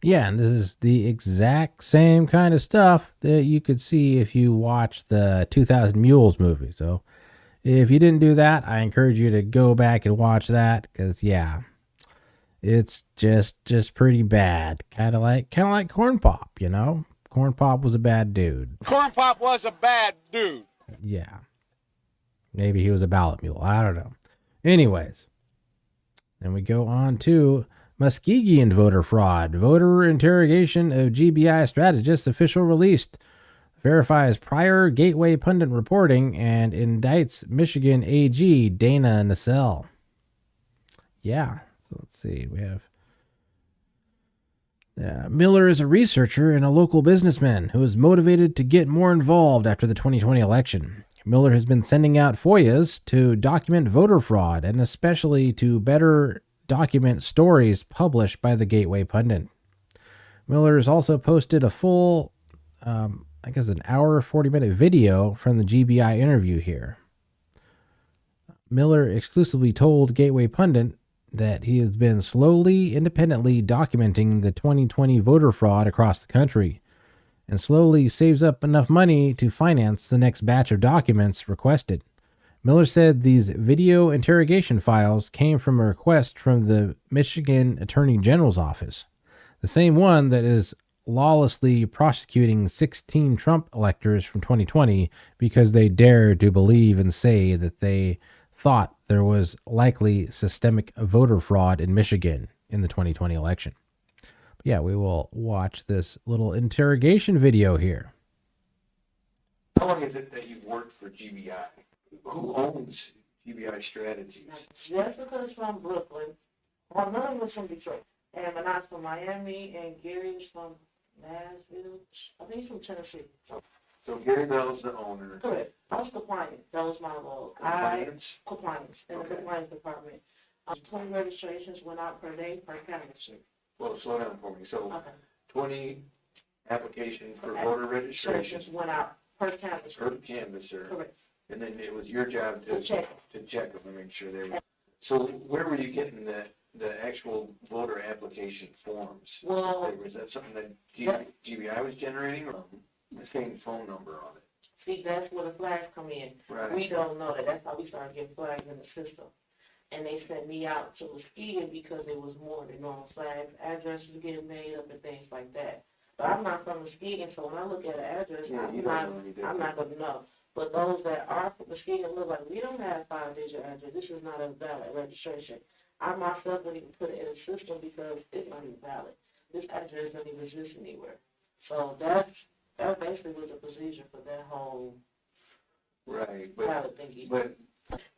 Yeah, and this is the exact same kind of stuff that you could see if you watch the 2000 Mules movie. So if you didn't do that, I encourage you to go back and watch that, because yeah, it's just pretty bad. Kind of like Corn Pop, you know? Corn Pop was a bad dude. Corn Pop was a bad dude. Yeah. Maybe he was a ballot mule. I don't know. Anyways, then we go on to Muskegon voter fraud. Voter interrogation of GBI strategist official released. Verifies prior Gateway pundit reporting and indicts Michigan AG Dana Nessel. Yeah. So let's see. We have Miller is a researcher and a local businessman who is motivated to get more involved after the 2020 election. Miller has been sending out FOIAs to document voter fraud and especially to better document stories published by the Gateway pundit. Miller has also posted a full, an hour, 40-minute video from the GBI interview here. Miller exclusively told Gateway pundit that he has been slowly, independently documenting the 2020 voter fraud across the country and slowly saves up enough money to finance the next batch of documents requested. Miller said these video interrogation files came from a request from the Michigan Attorney General's office, the same one that is lawlessly prosecuting 16 Trump electors from 2020 because they dared to believe and say that they thought there was likely systemic voter fraud in Michigan in the 2020 election. But yeah, we will watch this little interrogation video here. How long is it that you've worked for GBI? Who owns GBI Strategies? Jessica's from Brooklyn. My mother was from Detroit. And Manat's from Miami, and Gary's from Nashville. I think he's from Tennessee. So Gary Bell's the owner. Correct. I was compliant. That was my role. Compliance in the compliance department. 20 registrations went out per day per canvasser. Well, slow down for me. So 20 applications for voter registrations went out per canvasser. Per canvasser. Correct. And then it was your job to check them and make sure they were. So where were you getting the actual voter application forms? Well, was that something that GBI was generating, or the same phone number on it? See, that's where the flags come in. Right. We don't know that. That's how we started getting flags in the system. And they sent me out to Muskegon because it was more than normal flags. Addresses getting made up and things like that. But I'm not from Muskegon, so when I look at an address, I'm not going to know. But those that are from Muskegon look like, we don't have 5-digit address. This is not a valid registration. I myself don't even put it in the system because it's not even valid. This address doesn't even exist anywhere. So that basically was the procedure for that whole valid thingy.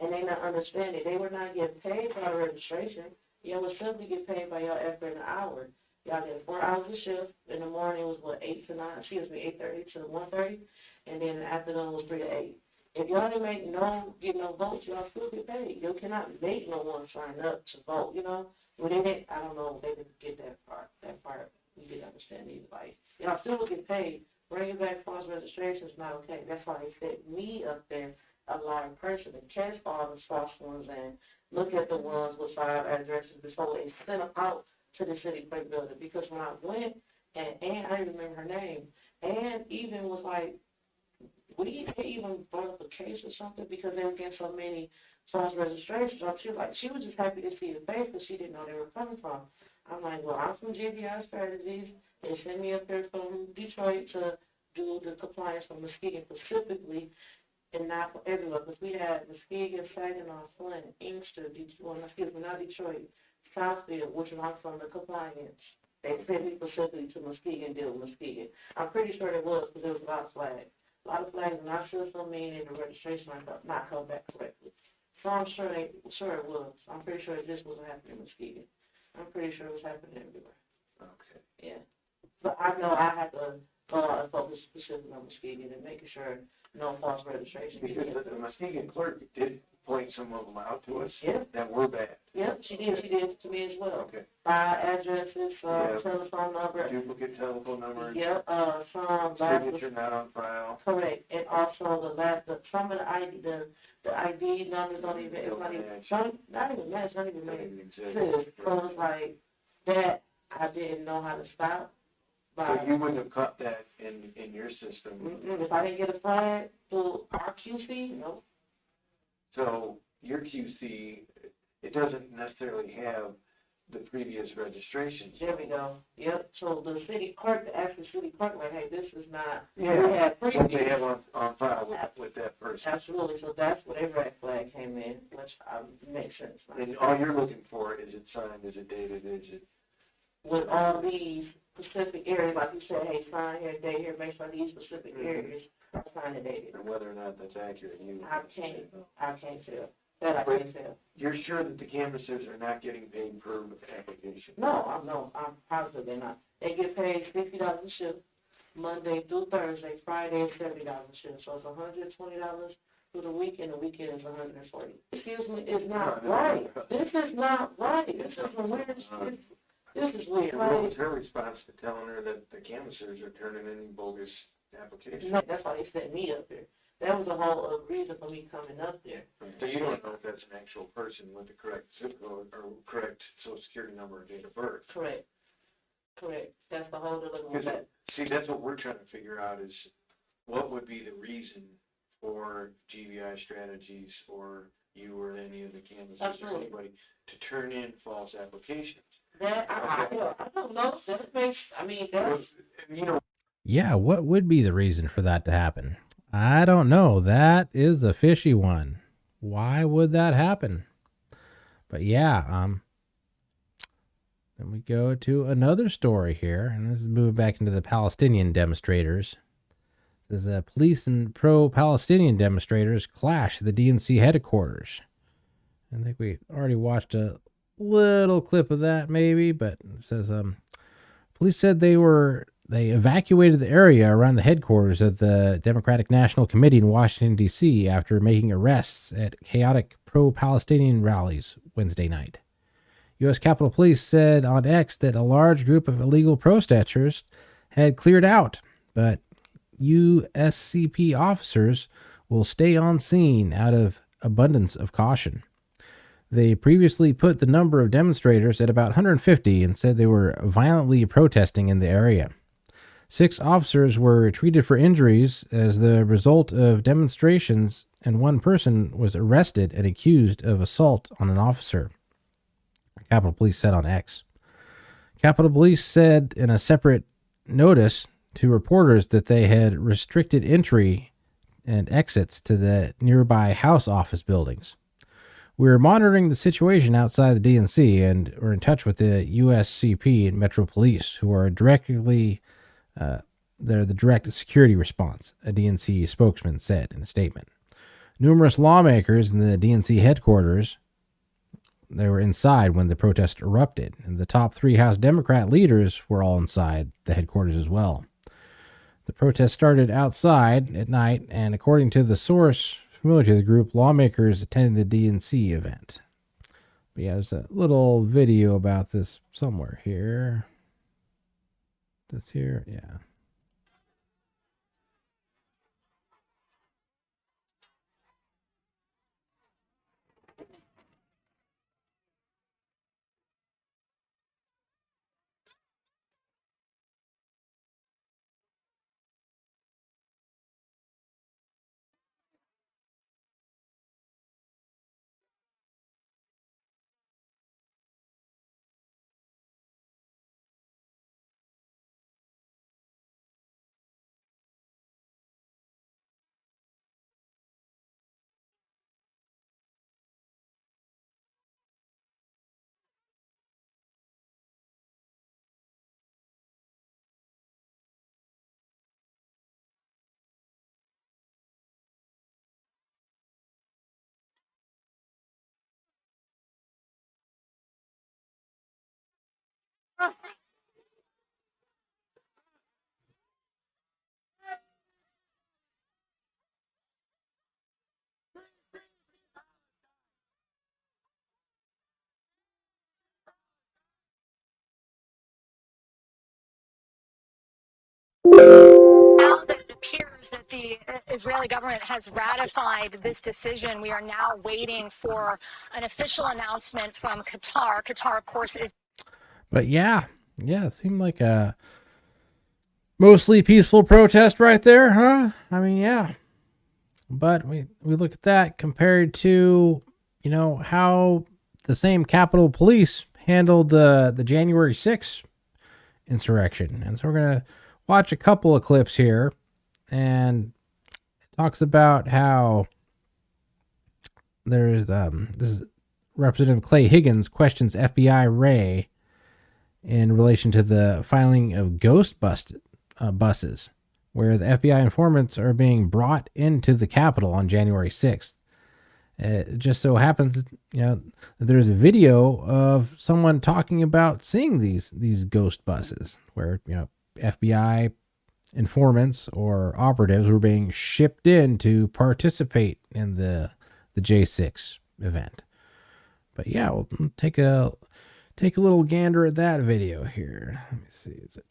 And they not understanding. They were not getting paid for our registration. Y'all would simply get paid by your effort an hour. Y'all get 4 hours a shift. In the morning was 8 to 9, 8:30 to 1:30. And then in the afternoon was 3 to 8. If y'all didn't get no votes, y'all still get paid. You cannot make no one sign up to vote, you know. When they didn't, I don't know, they didn't get that part. We didn't understand either. Like, y'all still will get paid. Bringing back false registration is not okay. That's why they set me up there, a lying person, and catch all the false ones and look at the ones with 5 addresses before they send them out to the city clerk building. Because when I went, and I didn't remember her name, and even was like, they even brought up a case or something because they were getting so many false registrations. She was just happy to see the face because she didn't know they were coming from. I'm like, well, I'm from GBI Strategies. They sent me up there from Detroit to do the compliance from Muskegon specifically, and not for everywhere. Because we had Muskegon, Saginaw, Flint, Inkster, not Detroit, Southfield, which I'm from the compliance. They sent me specifically to Muskegon, deal with Muskegon. I'm pretty sure it was, because there was a lot of flags. A lot of flags in our system, meaning the registration not come back correctly. So I'm sure it was. I'm pretty sure this wasn't happening in Muskegon. I'm pretty sure it was happening everywhere. Okay. Yeah. But I know I have to focus specifically on Muskegon and making sure no false registration. Because the Muskegon clerk did point some of them out to us Yeah. that were bad. Yep, she did. She did to me as well. Okay. Addresses, Yep. telephone number. Duplicate telephone numbers. Yep, some Signature not on file. correct, and also some of the ID numbers don't even, it's not even, not even match, not even match. So it's like, that I didn't know how to stop. So you wouldn't have caught that in your system? If I didn't get a flag to our QC, no. So your QC, it doesn't necessarily have the previous registrations. There we go. Yep. So the city clerk, the actual city clerk, like, hey, this is not. Yeah. What they have on file with that person. Absolutely. So that's where a red flag came in, which makes sense. And all you're looking for is it signed, is it dated, is it? With all these specific areas, like you said, hey, sign here, date here, based on these specific areas, are signed and dated. And whether or not that's accurate, I can't tell. That I can't tell. You're sure that the canvassers are not getting paid per application? No, I'm positive they're not. They get paid $50 a shift, Monday through Thursday. Friday is $70 a shift. So it's $120 for the weekend. The weekend is $140. Excuse me, it's not right. This is not right. This is a weird. This is weird. What was her response to telling her that the canvassers are turning in bogus applications? No, that's why they sent me up there. That was the whole reason for me coming up there. So you don't know if that's an actual person with the correct zip code or correct social security number and date of birth. Correct. That's the whole dilemma with that. See, that's what we're trying to figure out is what would be the reason for GVI Strategies or you or any of the canvassers or anybody to turn in false applications. That, I don't know. That makes, Yeah, what would be the reason for that to happen? I don't know. That is a fishy one. Why would that happen? But yeah, then we go to another story here, and this is moving back into the Palestinian demonstrators. There's police and pro-Palestinian demonstrators clash at the DNC headquarters. I think we already watched a little clip of that, maybe, but it says police said they evacuated the area around the headquarters of the Democratic National Committee in Washington, D.C. after making arrests at chaotic pro-Palestinian rallies Wednesday night. U.S. Capitol Police said on X that a large group of illegal protesters had cleared out, but USCP officers will stay on scene out of abundance of caution. They previously put the number of demonstrators at about 150 and said they were violently protesting in the area. 6 officers were treated for injuries as the result of demonstrations, and 1 person was arrested and accused of assault on an officer, Capitol Police said on X. Capitol Police said in a separate notice to reporters that they had restricted entry and exits to the nearby House office buildings. We're monitoring the situation outside the DNC, and we're in touch with the USCP and Metro Police, who are they're the direct security response, a DNC spokesman said in a statement. Numerous lawmakers in the DNC headquarters, they were inside when the protest erupted, and the top 3 House Democrat leaders were all inside the headquarters as well. The protest started outside at night, and according to the source familiar to the group, lawmakers attended the DNC event. But yeah, there's a little video about this somewhere here. That's here, yeah. Now that it appears that the Israeli government has ratified this decision, we are now waiting for an official announcement from Qatar. Qatar, of course, is. But yeah, it seemed like a mostly peaceful protest right there, huh? I mean, yeah. But we look at that compared to, how the same Capitol Police handled the January 6th insurrection. And so we're going to watch a couple of clips here, and it talks about how there's this is Representative Clay Higgins questions FBI Ray in relation to the filing of ghost buses, where the FBI informants are being brought into the Capitol on January 6th. It just so happens, there's a video of someone talking about seeing these ghost buses where, FBI informants or operatives were being shipped in to participate in the J6 event. But yeah, we'll take a little gander at that video here. Let me see. Is it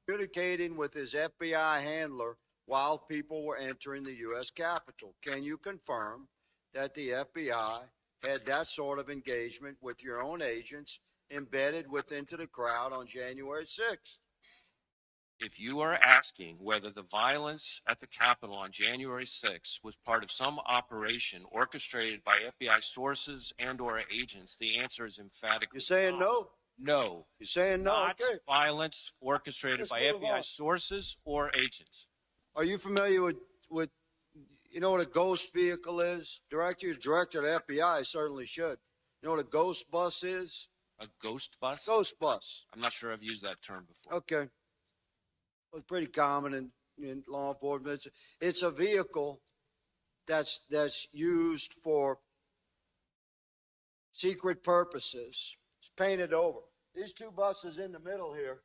communicating with his FBI handler while people were entering the U.S. Capitol? Can you confirm that the FBI had that sort of engagement with your own agents embedded into the crowd on January 6th? If you are asking whether the violence at the Capitol on January 6th was part of some operation orchestrated by FBI sources and or agents, the answer is emphatically You're saying no? No. You're saying no? Not Okay. violence orchestrated by FBI sources or agents. Are you familiar with you know what a ghost vehicle is? Director of the FBI certainly should. You know what a ghost bus is? A ghost bus? Ghost bus. I'm not sure I've used that term before. Okay. It's pretty common in law enforcement. It's a vehicle that's used for secret purposes. It's painted over. These two buses in the middle here,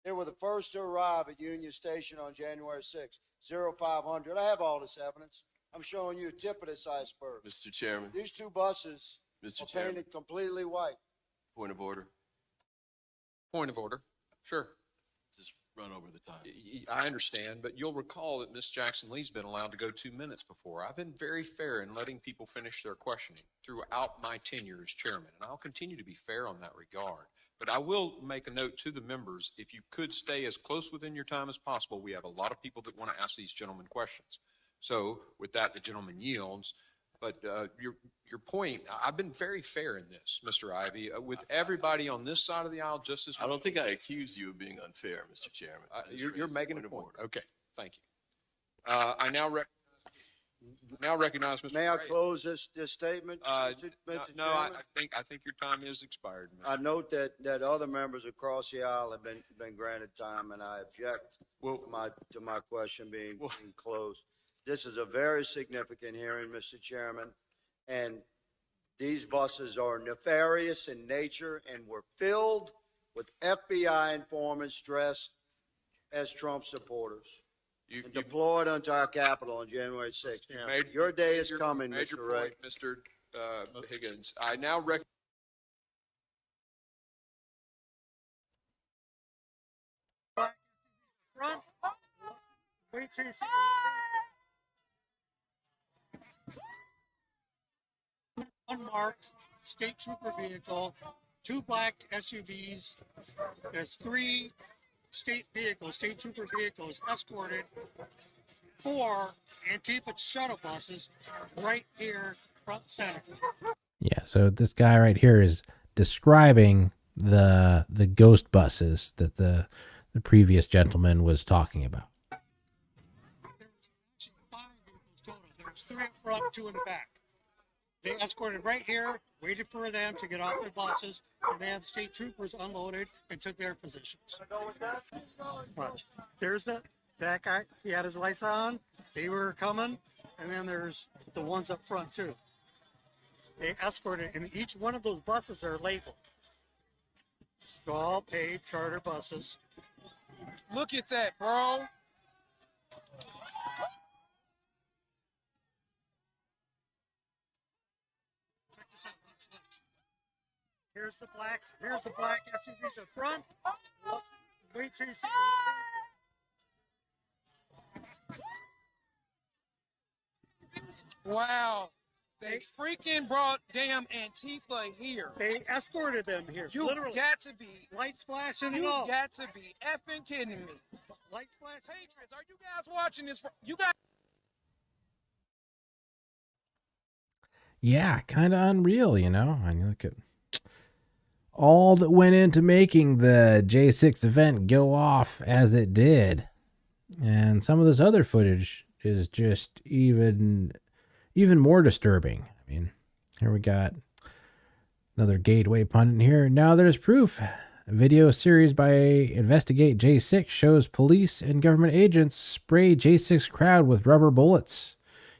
they were the first to arrive at Union Station on January 6th, 0500. I have all this evidence. I'm showing you a tip of this iceberg. Mr. Chairman. These two buses are painted completely white. Point of order. Point of order. Sure. Just run over the time. I understand, but you'll recall that Ms. Jackson Lee's been allowed to go 2 minutes before. I've been very fair in letting people finish their questioning throughout my tenure as chairman, and I'll continue to be fair on that regard. But I will make a note to the members, if you could stay as close within your time as possible. We have a lot of people that want to ask these gentlemen questions. So with that, the gentleman yields. But your point, I've been very fair in this, Mr. Ivey, with everybody on this side of the aisle just as much. I don't think I accuse you of being unfair, Mr. Chairman. You're making a point. Okay, thank you. I now recognize Mr. May I close this statement, Mr. No, I think your time is expired. Mr. I note that other members across the aisle have been granted time, and I object to my question being closed. This is a very significant hearing, Mr. Chairman, and these buses are nefarious in nature and were filled with FBI informants dressed as Trump supporters and deployed onto our Capitol on January 6th. Your day is coming, Mr. Mr. Ray. Mr. Higgins. I now recognize. Wait till you see unmarked state trooper vehicle, 2 black SUVs. There's 3 state trooper vehicles escorted 4 Antifa shuttle buses right here front center. Yeah, so this guy right here is describing the ghost buses that the previous gentleman was talking about. There's 3 up front, 2 in the back. They escorted right here, waited for them to get off their buses, and they had the state troopers unloaded and took their positions. Watch. There's that guy. He had his lights on. They were coming, and then there's the ones up front too. They escorted, and each one of those buses are labeled. All paid charter buses. Look at that, bro. Here's the black SUVs in front. Wait till you see. Wow. They freaking brought damn Antifa here. They escorted them here. You got to be lights flashing and all. You got to be effing kidding me. Lights flashing. Patriots, are you guys watching this? You got. Yeah, kind of unreal, you know. I mean, look at all that went into making the J6 event go off as it did, and some of this other footage is just even more disturbing. I mean, here we got another Gateway pundit here. Now there's proof. A video series by Investigate J6 shows police and government agents spray J6 crowd with rubber bullets,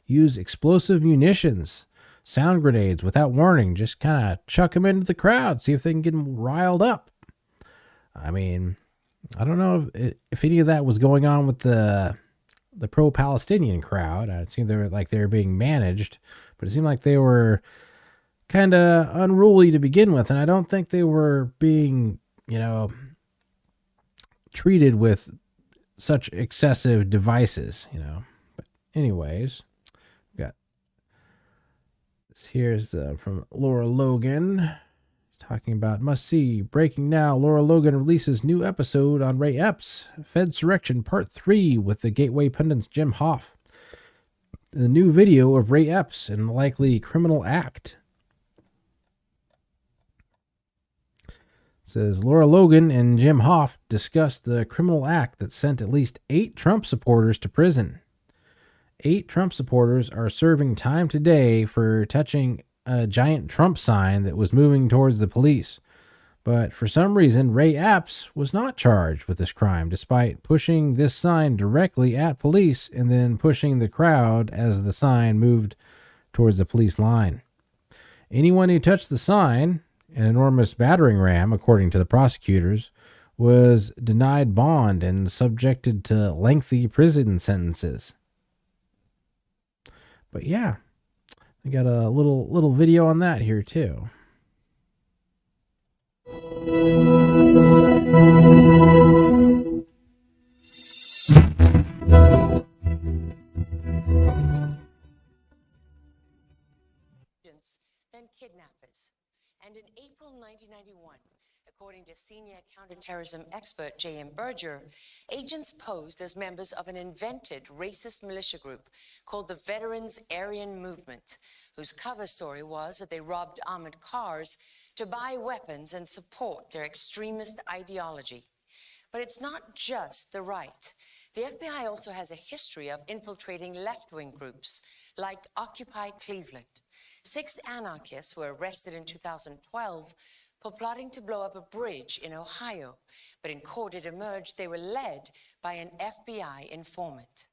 use explosive munitions, sound grenades without warning, just kind of chuck them into the crowd, see if they can get them riled up. I mean, I don't know if any of that was going on with the pro-Palestinian crowd. It seemed they were being managed, but it seemed like they were kind of unruly to begin with, and I don't think they were being, treated with such excessive devices, But anyways, we got this. Here's from Laura Logan. Talking about must-see, breaking now. Laura Logan releases new episode on Ray Epps, Fedsurrection Part 3 with the Gateway pundits Jim Hoff. The new video of Ray Epps and the likely criminal act. It says Laura Logan and Jim Hoff discussed the criminal act that sent at least 8 Trump supporters to prison. 8 Trump supporters are serving time today for touching a giant Trump sign that was moving towards the police. But for some reason, Ray Epps was not charged with this crime, despite pushing this sign directly at police and then pushing the crowd as the sign moved towards the police line. Anyone who touched the sign, an enormous battering ram, according to the prosecutors, was denied bond and subjected to lengthy prison sentences. But yeah, I got a little video on that here too. Then kidnappers. And in April 1991, according to senior counterterrorism expert J.M. Berger, agents posed as members of an invented racist militia group called the Veterans Aryan Movement, whose cover story was that they robbed armored cars to buy weapons and support their extremist ideology. But it's not just the right. The FBI also has a history of infiltrating left-wing groups like Occupy Cleveland. 6 anarchists were arrested in 2012 for plotting to blow up a bridge in Ohio, but in court it emerged they were led by an FBI informant.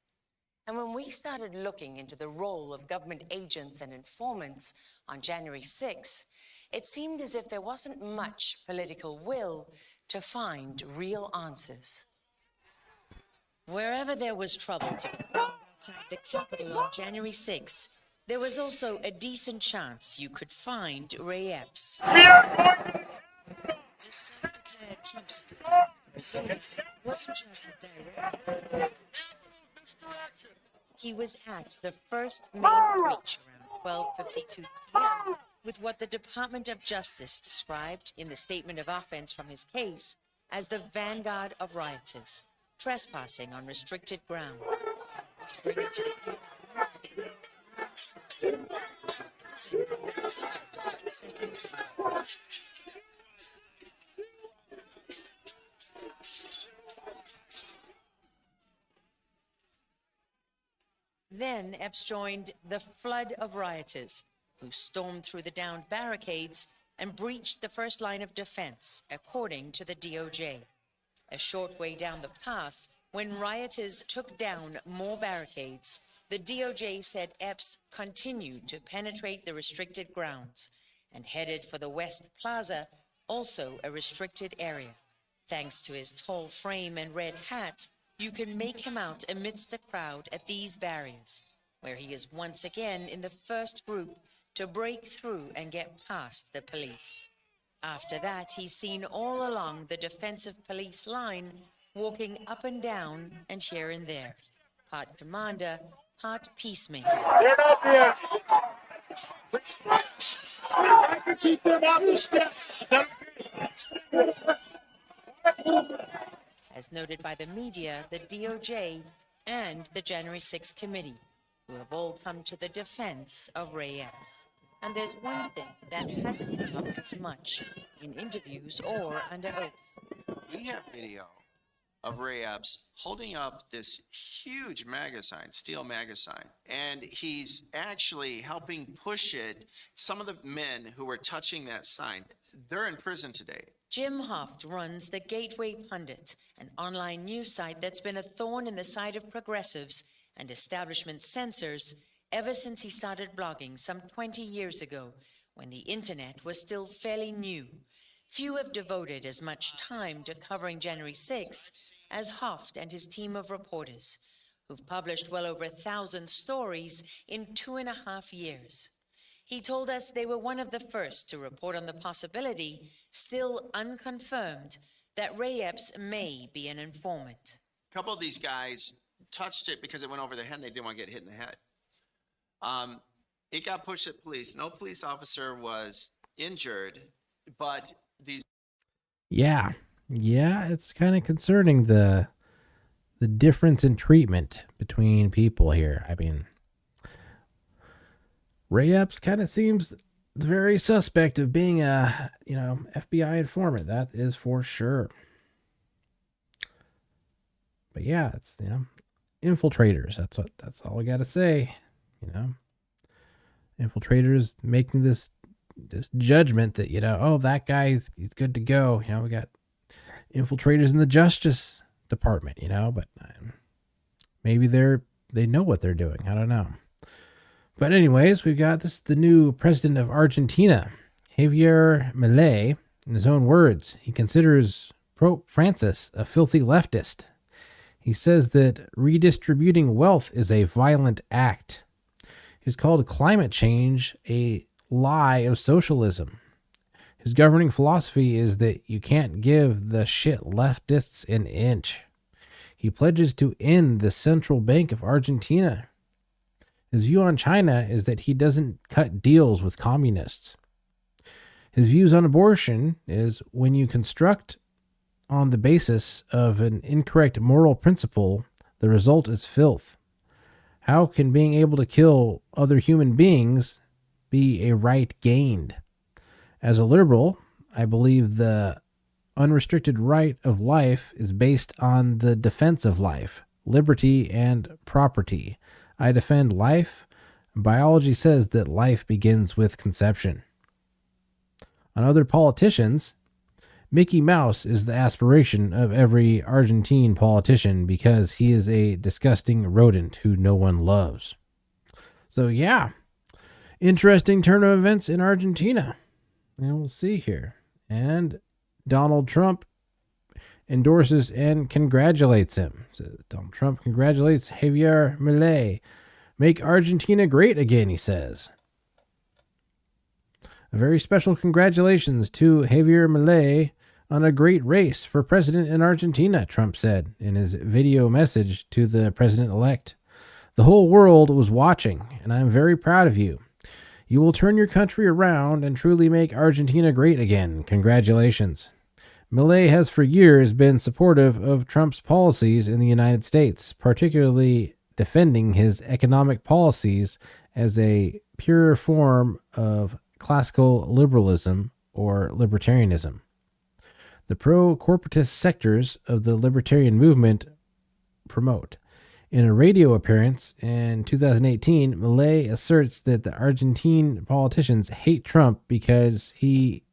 And when we started looking into the role of government agents and informants on January 6, it seemed as if there wasn't much political will to find real answers. Wherever there was trouble to be found outside the Capitol on January 6, there was also a decent chance you could find Ray Epps. This self-declared Trump supporter from Arizona wasn't just directed. He was at the first main breach around 12:52 p.m. with what the Department of Justice described in the statement of offense from his case as the vanguard of rioters, trespassing on restricted grounds. This brings it to the Simpson, who's in prison for what he did seconds ago. Then Epps joined the flood of rioters who stormed through the downed barricades and breached the first line of defense, according to the DOJ. A short way down the path, When rioters took down more barricades, the DOJ said Epps continued to penetrate the restricted grounds and headed for the West Plaza, also a restricted area. Thanks to his tall frame and red hat, you can make him out amidst the crowd at these barriers, where he is once again in the first group to break through and get past the police. After that, he's seen all along the defensive police line, walking up and down and here and there, part commander, part peacemaker. Get up here. I can keep them out the steps. Is that okay? As noted by the media, the DOJ, and the January 6th committee, who have all come to the defense of Ray Epps. And there's one thing that hasn't come up as much in interviews or under oath. We have video of Ray Epps holding up this huge MAGA sign, steel MAGA sign, and he's actually helping push it. Some of the men who were touching that sign, they're in prison today. Jim Hoft runs the Gateway Pundit, an online news site that's been a thorn in the side of progressives and establishment censors ever since he started blogging some 20 years ago, when the internet was still fairly new. Few have devoted as much time to covering January 6 as Hoft and his team of reporters, who've published well over 1,000 stories in 2.5 years. He told us they were one of the first to report on the possibility, still unconfirmed, that Ray Epps may be an informant. A couple of these guys touched it because it went over their head and they didn't want to get hit in the head. It got pushed at police. No police officer was injured, but these... Yeah, it's kind of concerning the difference in treatment between people here. I mean, Ray Epps kind of seems very suspect of being a, FBI informant. That is for sure. But yeah, it's, infiltrators. That's all we got to say. Infiltrators making this judgment that, that guy's he's good to go. We got infiltrators in the Justice Department, but maybe they know what they're doing. I don't know. But anyways, we've got the new president of Argentina, Javier Milei. In his own words, he considers Pope Francis a filthy leftist. He says that redistributing wealth is a violent act. He's called climate change a lie of socialism. His governing philosophy is that you can't give the shit leftists an inch. He pledges to end the Central Bank of Argentina. His view on China is that he doesn't cut deals with communists. His views on abortion is when you construct on the basis of an incorrect moral principle, the result is filth. How can being able to kill other human beings be a right gained? As a liberal, I believe the unrestricted right of life is based on the defense of life, liberty, and property. I defend life. Biology says that life begins with conception. On other politicians, Mickey Mouse is the aspiration of every Argentine politician because he is a disgusting rodent who no one loves. So yeah, interesting turn of events in Argentina. And we'll see here. And Donald Trump endorses and congratulates him. So Donald Trump congratulates Javier Milei. Make Argentina great again, he says. A very special congratulations to Javier Milei on a great race for president in Argentina, Trump said in his video message to the president-elect. The whole world was watching, and I'm very proud of you. You will turn your country around and truly make Argentina great again. Congratulations. Milei has for years been supportive of Trump's policies in the United States, particularly defending his economic policies as a pure form of classical liberalism or libertarianism. The pro-corporatist sectors of the libertarian movement promote. In a radio appearance in 2018, Milei asserts that the Argentine politicians hate Trump because he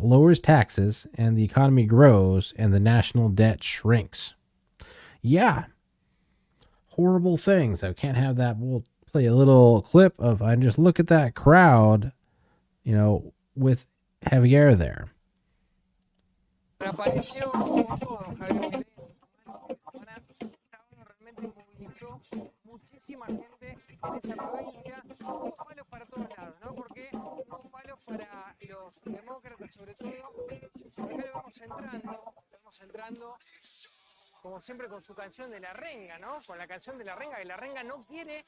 lowers taxes and the economy grows and the national debt shrinks. yeah, horrible things. I can't have that. We'll play a little clip of, and just look at that crowd, with Javier there. Reapareció como todo Javier Milei. Realmente movilizó muchísima gente en esa provincia. Hubo palos para todos lados, ¿no? Porque hubo palos para los demócratas, sobre todo. Acá lo vamos entrando, como siempre, con su canción de la renga, ¿no? Con la canción de la renga, que la renga no quiere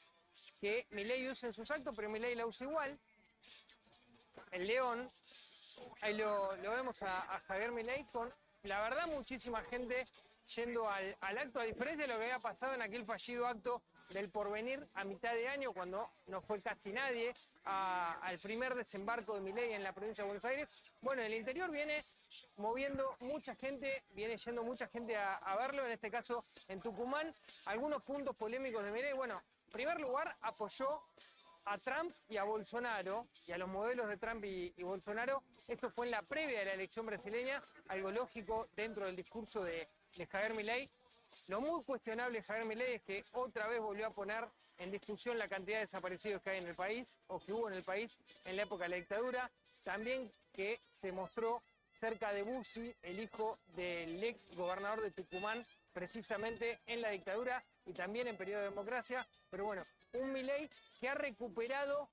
que Milei use en sus actos, pero Milei la usa igual. El león, ahí lo vemos a Javier Milei con, la verdad, muchísima gente yendo al acto, a diferencia de lo que había pasado en aquel fallido acto del Porvenir a mitad de año, cuando no fue casi nadie al primer desembarco de Milei en la provincia de Buenos Aires. Bueno, el interior viene moviendo mucha gente, viene yendo mucha gente a verlo, en este caso en Tucumán. Algunos puntos polémicos de Milei. Bueno, en primer lugar, apoyó a Trump y a Bolsonaro, y a los modelos de Trump y Bolsonaro. Esto fue en la previa de la elección brasileña, algo lógico dentro del discurso de Javier Milei. Lo muy cuestionable de Javier Milei es que otra vez volvió a poner en discusión la cantidad de desaparecidos que hay en el país, o que hubo en el país en la época de la dictadura. También que se mostró cerca de Bussi, el hijo del ex gobernador de Tucumán, precisamente en la dictadura y también en periodo de democracia. Pero bueno, un Milei que ha recuperado.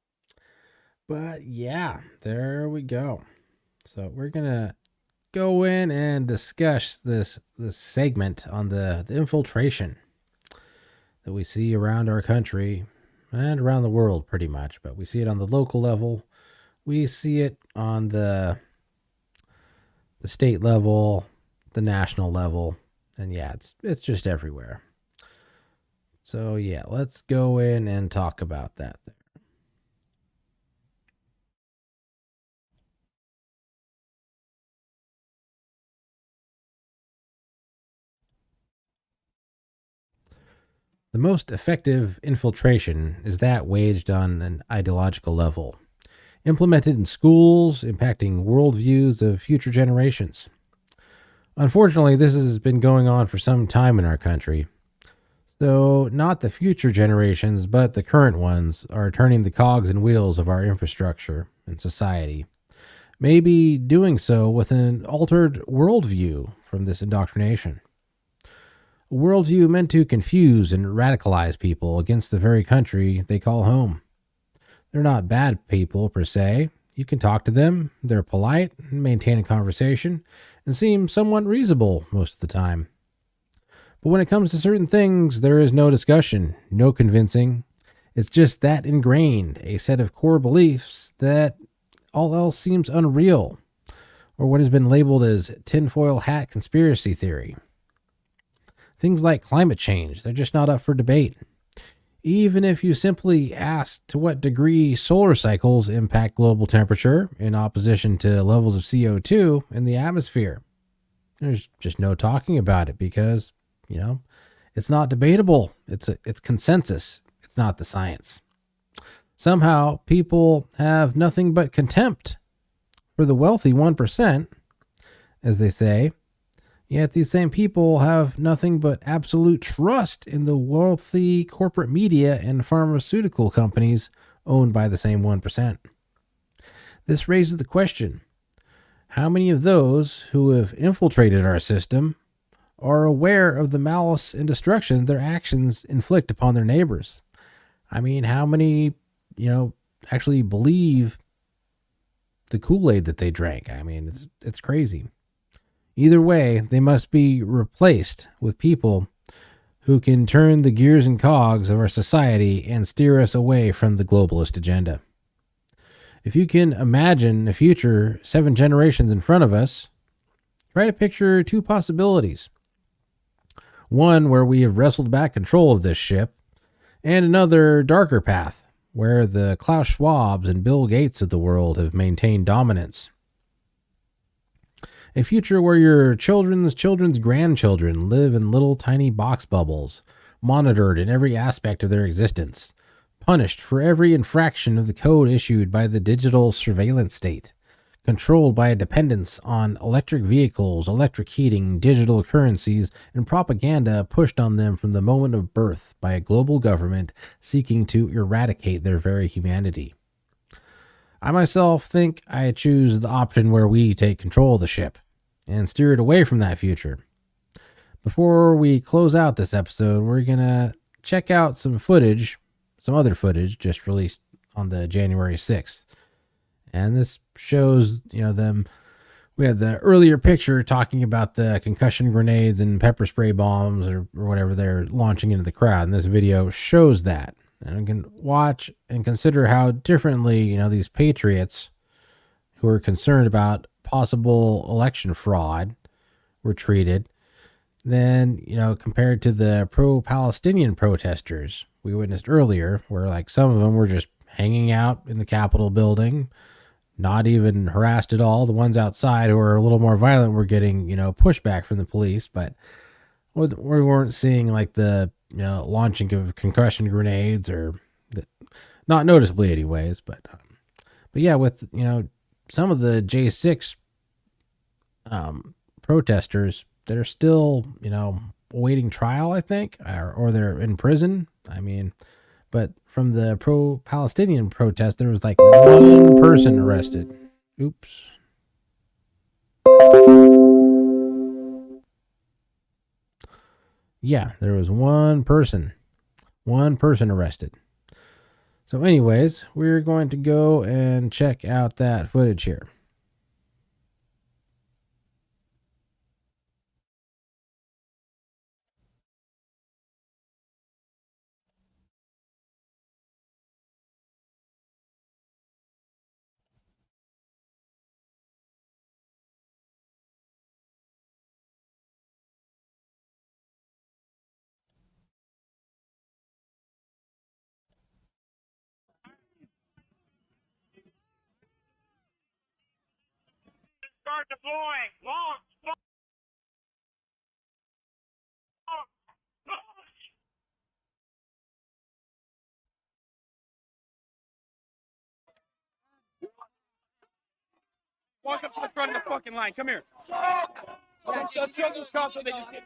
But yeah, there we go. So we're gonna go in and discuss this segment on the infiltration that we see around our country and around the world, pretty much. But we see it on the local level, we see it on the state level, the national level, and yeah, it's just everywhere. So yeah, let's go in and talk about that there. The most effective infiltration is that waged on an ideological level, implemented in schools, impacting worldviews of future generations. Unfortunately, this has been going on for some time in our country. So, not the future generations, but the current ones are turning the cogs and wheels of our infrastructure and society. Maybe doing so with an altered worldview from this indoctrination. A worldview meant to confuse and radicalize people against the very country they call home. They're not bad people per se. You can talk to them, they're polite, maintain a conversation, and seem somewhat reasonable most of the time. But when it comes to certain things, there is no discussion, no convincing. It's just that ingrained, a set of core beliefs that all else seems unreal, or what has been labeled as tinfoil hat conspiracy theory. Things like climate change, they're just not up for debate. Even if you simply ask to what degree solar cycles impact global temperature in opposition to levels of CO2 in the atmosphere, there's just no talking about it because, it's not debatable. It's consensus. It's not the science. Somehow, people have nothing but contempt for the wealthy 1%, as they say, yet these same people have nothing but absolute trust in the wealthy corporate media and pharmaceutical companies owned by the same 1%. This raises the question, how many of those who have infiltrated our system are aware of the malice and destruction their actions inflict upon their neighbors? I mean, how many, actually believe the Kool-Aid that they drank? I mean, it's crazy. Either way, they must be replaced with people who can turn the gears and cogs of our society and steer us away from the globalist agenda. If you can imagine a future 7 generations in front of us, try to picture 2 possibilities. One where we have wrestled back control of this ship, and another darker path where the Klaus Schwabs and Bill Gates of the world have maintained dominance. A future where your children's children's grandchildren live in little tiny box bubbles, monitored in every aspect of their existence, punished for every infraction of the code issued by the digital surveillance state, controlled by a dependence on electric vehicles, electric heating, digital currencies, and propaganda pushed on them from the moment of birth by a global government seeking to eradicate their very humanity. I myself think I choose the option where we take control of the ship and steer it away from that future. Before we close out this episode, we're going to check out some other footage just released on the January 6th. And this shows, them. We had the earlier picture talking about the concussion grenades and pepper spray bombs or whatever they're launching into the crowd. And this video shows that. And we can watch and consider how differently, these patriots who are concerned about possible election fraud were treated than, compared to the pro-Palestinian protesters we witnessed earlier, where like some of them were just hanging out in the Capitol building, not even harassed at all. The ones outside who were a little more violent were getting, pushback from the police, but we weren't seeing like the, launching of concussion grenades or not noticeably anyways. But yeah, with, some of the J6 protesters that are still, awaiting trial, I think, or they're in prison. I mean, but from the pro-Palestinian protest, there was like one person arrested. Oops. Yeah, there was one person arrested. So anyways, we're going to go and check out that footage here. Start deploying. Launch. Walk up to the front of the fucking line. Come here. Okay, so show those cops so they just get.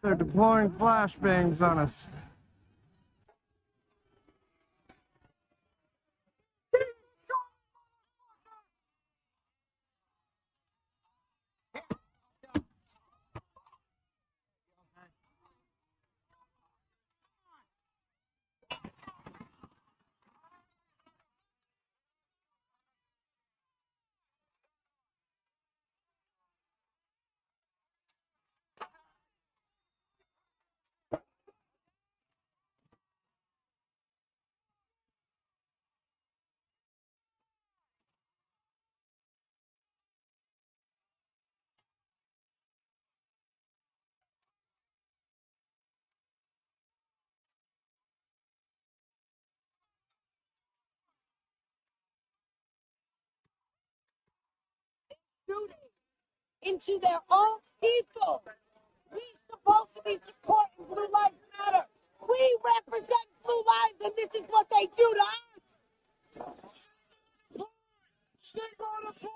They're deploying flashbangs on us. Into their own people. We supposed to be supporting Blue Lives Matter. We represent Blue Lives, and this is what they do to us. Stay on the floor.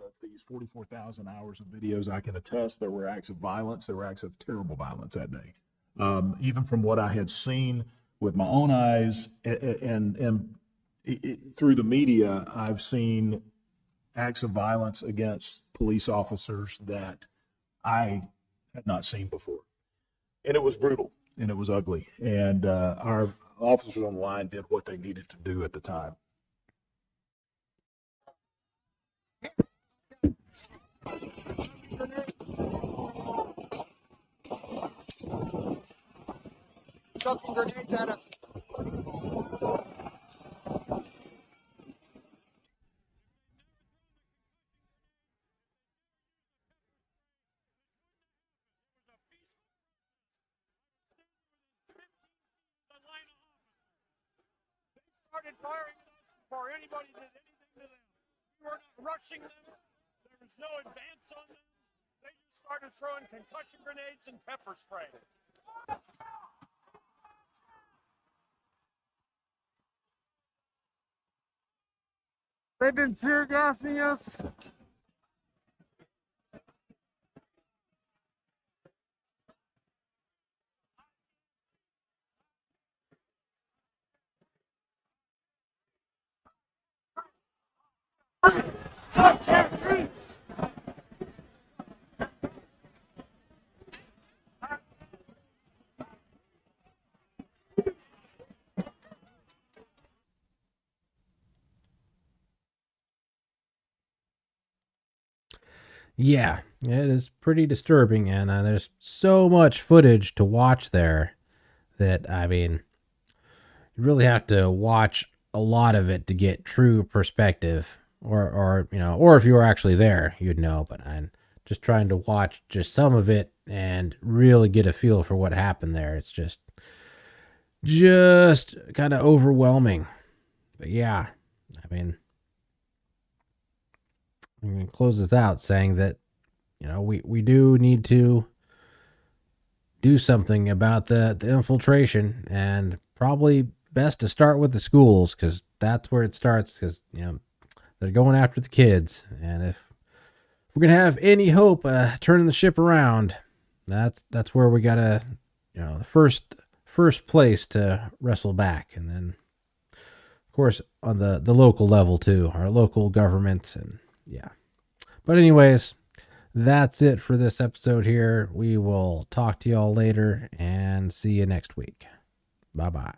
Of these 44,000 hours of videos, I can attest there were acts of violence. There were acts of terrible violence that day. Even from what I had seen with my own eyes and through the media, I've seen acts of violence against police officers that I had not seen before. And it was brutal and it was ugly. And our officers on the line did what they needed to do at the time. Chucking grenades at us. Started firing at us before anybody did anything to them. We were not rushing them. There was no advance on them. They just started throwing concussion grenades and pepper spray. They've been tear gassing us. Yeah, it is pretty disturbing, and there's so much footage to watch there that, I mean, you really have to watch a lot of it to get true perspective, or you know, or if you were actually there, you'd know. But I'm just trying to watch just some of it and really get a feel for what happened there. It's just kind of overwhelming. But yeah, I mean, I'm going to close this out saying that, you know, we do need to do something about the infiltration, and probably best to start with the schools, because that's where it starts, because, you know, they're going after the kids. And if we're going to have any hope turning the ship around, that's where we got to, you know, the first place to wrestle back. And then, of course, on the local level too, our local governments. And yeah. But anyways, that's it for this episode here. We will talk to y'all later and see you next week. Bye-bye.